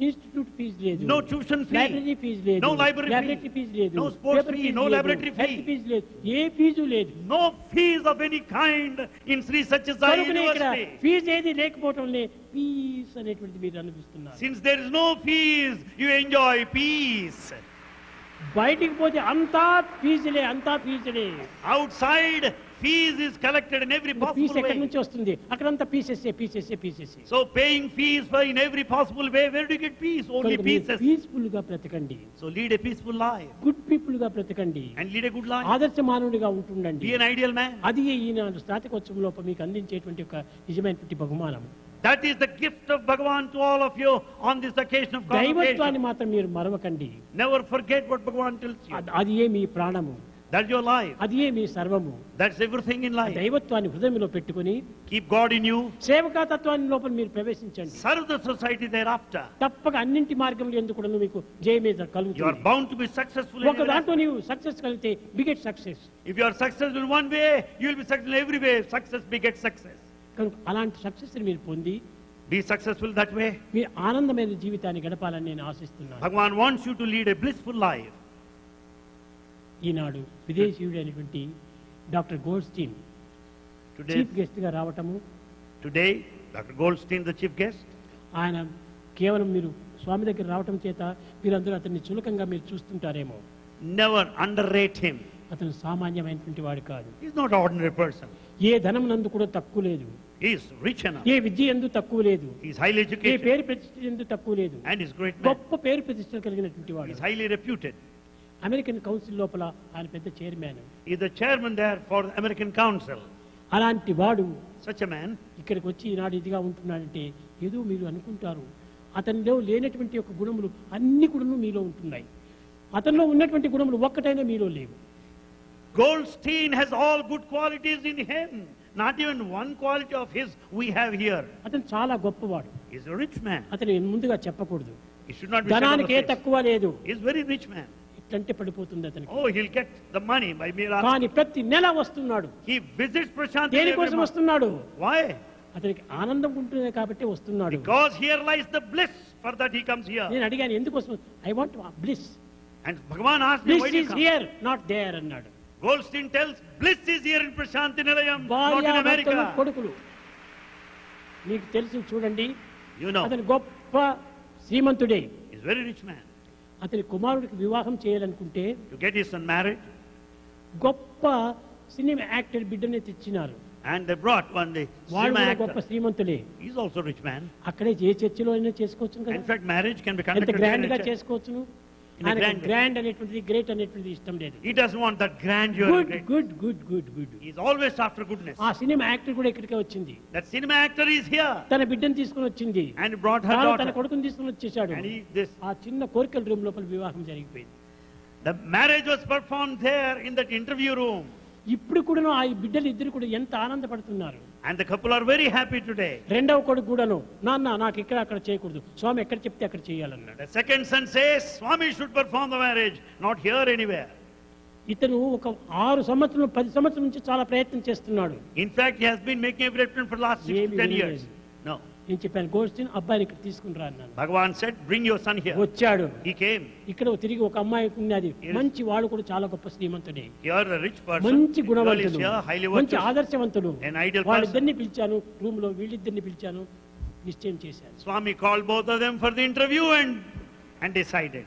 S2: Institute fees లేదు,
S3: No tuition fee.
S2: Library fees లేదు,
S3: No library fee.
S2: Laboratory fees లేదు,
S3: No sports
S2: paper
S3: fee,
S2: fees
S3: no
S2: లేదు,
S3: laboratory fee.
S2: Health fees లేదు, ఏ ఫీజు లేదు.
S3: No fees of any kind in Sri Satya Sai
S2: కనుకనే ఇక్కడ
S3: University.
S2: Fee ఏది లేకపోవటం పీస్ అనేటువంటిది మీరు అనిపిస్తున్నారు.
S3: Since there is no fees, you enjoy peace.
S2: బయటికి పోతే అంతా ఫీజులే, అంతా ఫీజులే.
S3: Outside, fees is collected in every
S2: fee
S3: possible
S2: ఎక్కడి
S3: way.
S2: నుంచి వస్తుంది? అక్కడంతా pieces pieces pieces.
S3: So paying fees for in every possible way, where do you get peace? Only pieces.
S2: Peaceful గా బ్రతకండి,
S3: So lead a peaceful life
S2: good people గా బ్రతకండి,
S3: and lead a good life.
S2: ఆదర్శ మానవుడిగా ఉంటుండండి.
S3: Be an ideal man.
S2: అది ఈనాడు స్నాతకోత్సవం లోపల మీకు అందించేటువంటి ఒక నిజమైనటువంటి బహుమానం.
S3: That is the gift of Bhagavan to all of you on this occasion of
S2: దైవత్వాన్ని
S3: convocation.
S2: మాత్రం మీరు మరవకండి.
S3: Never forget what Bhagavan tells you.
S2: అది ఏ మీ ప్రాణము,
S3: That's your life.
S2: అది ఏ మీ సర్వము.
S3: That's everything in life.
S2: దైవత్వాన్ని హృదయంలో పెట్టుకుని
S3: Keep God in you.
S2: సేవకా తత్వాన్ని లోపల మీరు ప్రవేశించండి.
S3: Serve the society thereafter.
S2: తప్పక అన్నింటి మార్గంలో ఎందుకు కూడా మీకు జయమేద
S3: You are
S2: కలుగుతుంది.
S3: bound to be successful in
S2: ఒక
S3: every
S2: దాంట్లో
S3: aspect.
S2: నీవు సక్సెస్ కలిగితే beget success.
S3: If you are successful in one way, you will be successful in every way. Success begets success.
S2: కనుక అలాంటి సక్సెస్ మీరు పొంది
S3: Be successful that way.
S2: మీరు ఆనందమైన జీవితాన్ని గడపాలని నేను ఆశిస్తున్నాను.
S3: Bhagavan wants you to lead a blissful life.
S2: ఈనాడు విదేశీయుడు అయినటువంటి doctor Goldstein
S3: Today,
S2: chief guest గా రావటము,
S3: today, Dr. Goldstein, the chief guest,
S2: ఆయన కేవలం మీరు స్వామి దగ్గర రావటం చేత మీరందరూ అతన్ని చులకంగా మీరు చూస్తుంటారేమో.
S3: never underrate him.
S2: అతను సామాన్యమైనటువంటి వాడు కాదు.
S3: He is not an ordinary person.
S2: ఏ ధనం నందు కూడా తక్కువ లేదు,
S3: He is rich enough.
S2: ఏ విద్య ఎందు తక్కువ లేదు,
S3: He is highly
S2: A
S3: educated
S2: పేరు ప్రతిష్ట ఎందు తక్కువ లేదు,
S3: and is great man.
S2: గొప్ప పేరు ప్రతిష్టలు కలిగినటువంటి
S3: He
S2: వాడు.
S3: is highly reputed.
S2: American council లోపల ఆయన పెద్ద chairman.
S3: He is the chairman there for the American Council.
S2: అలాంటి వాడు
S3: Such a man.
S2: ఇక్కడికి వచ్చి ఈనాడు ఇదిగా ఉంటున్నాడంటే ఏదో మీరు అనుకుంటారు, అతనిలో లేనటువంటి యొక్క గుణములు అన్ని కూడా మీలో ఉంటున్నాయి. అతనిలో ఉన్నటువంటి గుణములు ఒక్కటైనా మీలో లేవు.
S3: Goldstein has all good qualities in him. Not even one quality of his we have here.
S2: అతను చాలా గొప్పవాడు.
S3: He is a rich man.
S2: అతను ముందుగా చెప్పకూడదు.
S3: He should not be said on the
S2: ధనానికి ఏ
S3: face.
S2: తక్కువ లేదు.
S3: He is very rich man.
S2: ఇట్లంటే పడిపోతుంది అతనికి.
S3: Oh, he'll get the money by mere asking.
S2: కానీ ప్రతి నెల వస్తున్నాడు.
S3: He visits Prashanti every
S2: దేనికోసం
S3: month.
S2: వస్తున్నాడు?
S3: Why?
S2: అతనికి ఆనందం ఉంటుంది కాబట్టి వస్తున్నాడు.
S3: Because here lies the bliss. For that he comes here.
S2: నేను అడిగాను ఎందుకోసం? I want bliss.
S3: And Bhagavan asked me,
S2: bliss
S3: why do you
S2: is
S3: come?
S2: Here not there అన్నాడు.
S3: Goldstein tells, bliss is here in Prashanti Nilayam, not
S2: భార్య
S3: in
S2: భర్తలు
S3: America.
S2: కొడుకులు మీకు తెలిసి చూడండి.
S3: You know,
S2: అతను గొప్ప శ్రీమంతుడే.
S3: he's a very rich man.
S2: అతని కుమారుడికి వివాహం చేయాలనుకుంటే
S3: To get his son married,
S2: గొప్ప సినిమా యాక్టర్ బిడ్డనే తెచ్చినారు.
S3: and they brought one day
S2: వాడు
S3: cinema
S2: కూడా గొప్ప
S3: actor.
S2: శ్రీమంతులే.
S3: He's also a rich man.
S2: అక్కడే ఏ చర్చిలో అయినా చేసుకోవచ్చు
S3: In
S2: కదా.
S3: fact, marriage can be
S2: ఎంత
S3: conducted
S2: గ్రాండ్
S3: in
S2: గా
S3: a church.
S2: చేసుకోవచ్చును.
S3: In a
S2: ఆయన
S3: grand way.
S2: గ్రాండ్ అనేటువంటిది గ్రేట్ అనేటువంటిది ఇష్టం లేదు.
S3: He doesn't want that grandeur.
S2: Good good good good good.
S3: He's always after goodness.
S2: ఆ సినిమా యాక్టర్ కూడా ఇక్కడికే వచ్చింది.
S3: That cinema actor is here.
S2: తన బిడ్డను తీసుకుని వచ్చింది.
S3: And he brought her
S2: తాను తన
S3: daughter.
S2: కొడుకుని తీసుకుని వచ్చేసాడు.
S3: And this,
S2: ఆ చిన్న కోరికల రూమ్ లోపల వివాహం జరిగిపోయింది.
S3: the marriage was performed there in that interview room.
S2: ఇప్పుడు కూడా ఆ బిడ్డలు ఇద్దరు కూడా ఎంత ఆనందపడుతున్నారు.
S3: And the couple are very happy today.
S2: రెండవ కొడుకు కూడాను నాన్న నాకు ఇక్కడ అక్కడ చేయకూడదు, స్వామి ఎక్కడ చెప్తే అక్కడ చేయాలన్నాడు.
S3: The second son says, Swami should perform the marriage, not here anywhere.
S2: ఇతను ఒక 6 సంవత్సరం 10 సంవత్సరం నుంచి చాలా ప్రయత్నం చేస్తున్నాడు.
S3: In fact, he has been making every attempt for the last 6 to 10 years. No.
S2: నేను చెప్పాను గోల్డ్స్టీన్ అబ్బాయిని ఇక్కడ తీసుకుని రా అన్నాను.
S3: Bhagavan said, bring your son here.
S2: వచ్చాడు.
S3: He came.
S2: ఇక్కడ తిరిగి ఒక అమ్మాయి ఉన్నది, మంచి వాడు కూడా చాలా గొప్ప శ్రీమంతుడే,
S3: Here a rich person.
S2: మంచి
S3: Girl is
S2: గుణవంతుడు,
S3: here, highly
S2: మంచి
S3: virtuous.
S2: ఆదర్శవంతుడు.
S3: An ideal person.
S2: వాళ్ళిద్దరిని పిలిచాను రూమ్ లో, వీళ్ళిద్దరిని పిలిచాను, నిశ్చయం చేశాను.
S3: Swami called both of them for the interview and decided.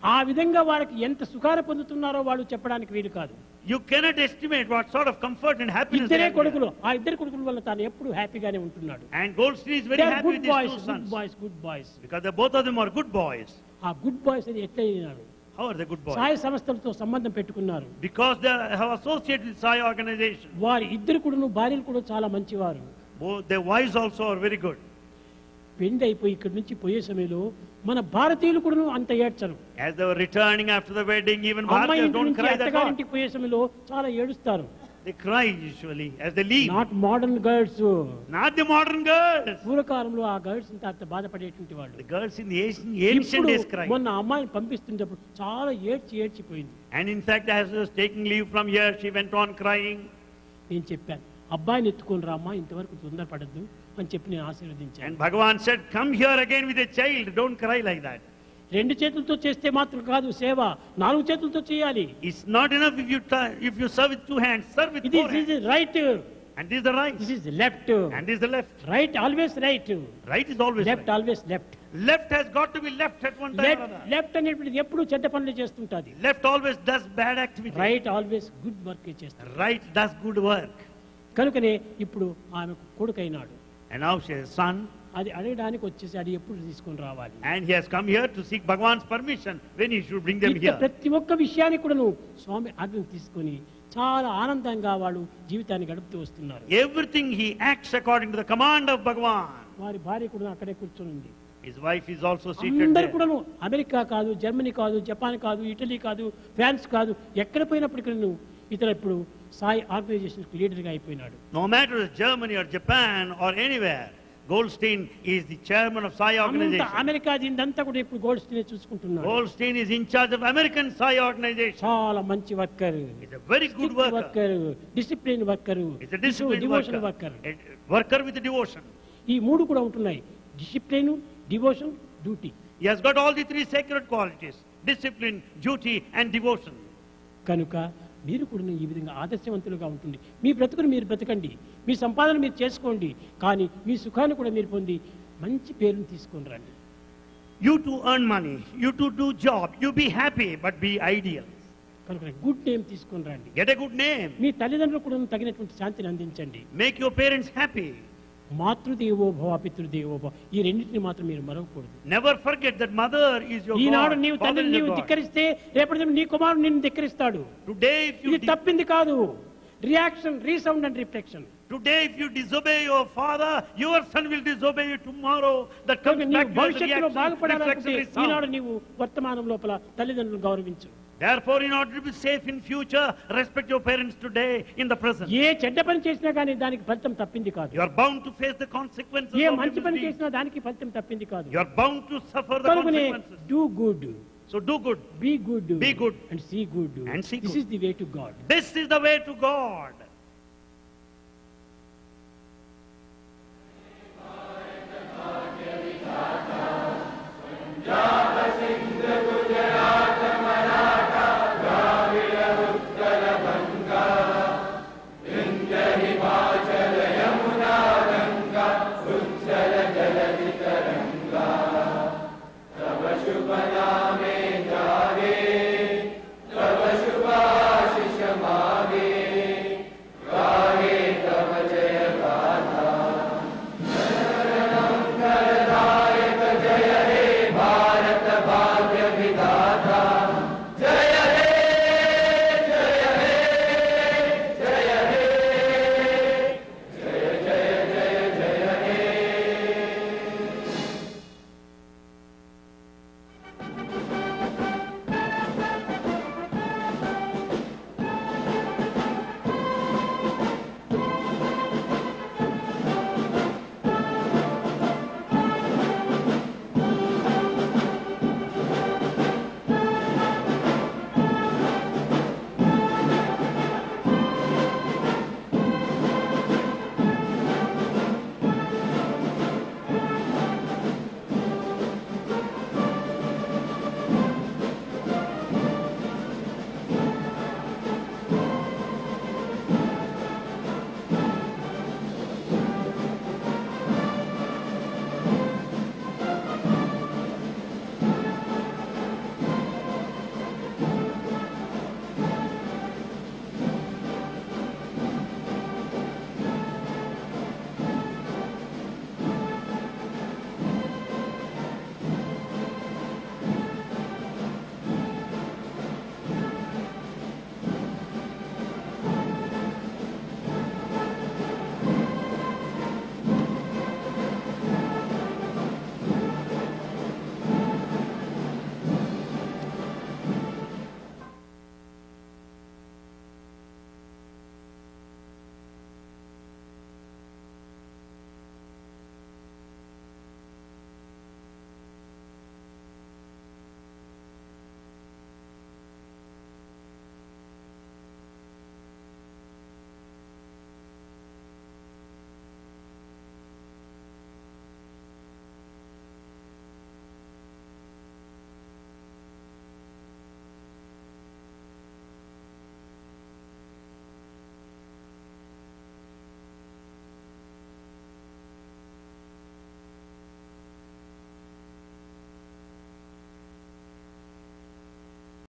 S2: ఆ విధంగా వాళ్ళకి ఎంత సుఖాలు పొందుతున్నారో వాళ్ళు చెప్పడానికి వీలు కాదు.
S3: You cannot estimate what sort of comfort and happiness they
S2: ఇద్దరే
S3: have
S2: కొడుకులు,
S3: here.
S2: ఆ ఇద్దరు కొడుకుల వల్ల తాను ఎప్పుడు హ్యాపీగానే ఉంటున్నాడు.
S3: And Goldstein is very happy with
S2: good
S3: these
S2: boys,
S3: two
S2: good
S3: sons.
S2: Boys, good boys.
S3: Because both of them are good boys.
S2: ఆ గుడ్ బాయ్స్ అది ఎట్లా అయినాడు?
S3: How are they good boys?
S2: సాయ సంస్థలతో సంబంధం పెట్టుకున్నారు.
S3: Because they have associated with Sai organization.
S2: వారి ఇద్దరు కూడాను భార్యలు కూడా చాలా మంచివారు.
S3: Both their wives also are very good.
S2: పెండి అయిపోయి ఇక్కడి నుంచి పోయే సమయంలో మన భారతీయులు కూడాను అంత ఏడ్చరు.
S3: As they were returning after the wedding, even
S2: అమ్మాయి
S3: Bharatians
S2: ఇంటి
S3: don't
S2: నుంచి
S3: cry that much.
S2: అత్తగారింటికి పోయే సమయంలో చాలా ఏడుస్తారు.
S3: They cry usually as they leave.
S2: Not modern girls.
S3: Not the modern girls.
S2: పూర్వకాలంలో ఆ గర్ల్స్ అంత బాధపడేటువంటి వాళ్ళు.
S3: The girls in the ancient days cry.
S2: మొన్న అమ్మాయిని పంపిస్తుంటప్పుడు చాలా ఏడ్చిపోయింది.
S3: And in fact, as she was taking leave from here, she went on crying.
S2: నేను చెప్పాను, అబ్బాయిని ఎత్తుకొని రా అమ్మా, ఇంతవరకు తొందరపడద్దు అని చెప్పి నేను ఆశీర్వదించాను.
S3: And Bhagavan said, come here again with a child, don't cry like that.
S2: రెండు చేతులతో చేస్తే మాత్రం కాదు సేవ, నాలుగు చేతులతో చేయాలి.
S3: It's not enough if you serve with two hands, serve with four hands.
S2: This is right.
S3: And this is the right.
S2: This is left.
S3: And this is the left.
S2: Right always right.
S3: Right is always
S2: Left
S3: right.
S2: always left.
S3: Left has got to be left at one time or other.
S2: Left అనేటువంటిది ఎప్పుడు చెడ్డ పనులు చేస్తుంటది.
S3: Left always does bad activity.
S2: Right always good work చేస్తుంది.
S3: Right does good work.
S2: కనుకనే ఇప్పుడు ఆమెకు కొడుకైనాడు.
S3: And now she has a son.
S2: అది అడగడానికి వచ్చేసి అది ఎప్పుడు తీసుకొని రావాలి.
S3: And he has come here to seek Bhagavan's permission when he should bring them
S2: ఇట్లా
S3: here.
S2: ప్రతి ఒక్క విషయాన్ని కూడా నువ్వు స్వామి ఆజ్ఞ తీసుకొని చాలా ఆనందంగా వాళ్ళు జీవితాన్ని గడుపుతూ వస్తున్నారు.
S3: Everything he acts according to the command of Bhagavan.
S2: వారి భార్య కూడా అక్కడే కూర్చొని ఉంది.
S3: His wife is also seated
S2: అందరు
S3: there.
S2: కూడా అమెరికా కాదు, జర్మనీ కాదు, జపాన్ కాదు, ఇటలీ కాదు, ఫ్రాన్స్ కాదు, ఎక్కడ పోయినప్పటికీ నువ్వు ఇతర ఇప్పుడు సాయి ఆర్గనైజేషన్ లీడర్గా అయిపోయినాడు.
S3: No matter it's Germany or Japan or anywhere, Goldstein is the chairman of Sai organization.
S2: America దీనిదంతా కూడా ఇప్పుడు గోల్డ్స్టీన్ చూసుకుంటున్నాడు.
S3: Goldstein is in charge of American Sai organization.
S2: చాలా మంచి worker.
S3: He's a very good worker.
S2: Discipline worker.
S3: He's a disciplined
S2: devotion
S3: worker.
S2: Worker.
S3: A worker with devotion.
S2: ఈ మూడు కూడా ఉంటున్నాయి, discipline, devotion, duty.
S3: He has got all the three sacred qualities: discipline, duty, and devotion.
S2: కనుక మీరు కూడా ఈ విధంగా ఆదర్శవంతులుగా ఉంటుంది. మీ బ్రతుకును మీరు బ్రతకండి, మీ సంపాదన మీరు చేసుకోండి, కానీ మీ సుఖాన్ని కూడా మీరు పొంది మంచి పేరును తీసుకొని రండి.
S3: You to earn money, you to do job, you be happy, but be ideal.
S2: కనుక గుడ్ నేమ్ తీసుకొని రండి.
S3: Get a good name.
S2: మీ తల్లిదండ్రులకు కూడా తగినటువంటి శాంతిని అందించండి.
S3: Make your parents happy.
S2: మాతృదేవో భవ పితృదేవో భవ, ఈ రెండింటిని మాత్రం మీరు మరవకూడదు.
S3: Never forget that mother is your
S2: Eenadu
S3: God.
S2: నీవు
S3: Father
S2: తండ్రిని
S3: is your
S2: నీవు
S3: God.
S2: ధిక్కరిస్తే రేపటి నీ కుమారుడు నిన్ను ధిక్కరిస్తాడు.
S3: Today if you
S2: ఇది తప్పింది కాదు. Reaction, resound and reflection.
S3: Today if you disobey your father, your son will disobey you tomorrow. That comes
S2: కనుక
S3: back
S2: నీవు
S3: to the
S2: భవిష్యత్తులో
S3: reaction,
S2: బాగుపడాలంటే
S3: reflection,
S2: ఈనాడు
S3: resound.
S2: నీవు వర్తమానం లోపల తల్లిదండ్రులను గౌరవించు.
S3: Therefore, in order to be safe in future, respect your parents today in the present.
S2: ఏ చెడ్డ పని చేసినా కానీ దానికి ఫలితం తప్పింది కాదు.
S3: You are bound to face the consequences
S2: A
S3: of
S2: మంచి
S3: your
S2: పని
S3: misdeeds.
S2: చేసినా దానికి ఫలితం తప్పింది కాదు.
S3: You are bound to suffer the
S2: కనుకనే
S3: consequences.
S2: Do good,
S3: So do good.
S2: Be good,
S3: Be good.
S2: And see good.
S3: And see
S2: this
S3: good.
S2: Is the way to God.
S3: This is the way to God.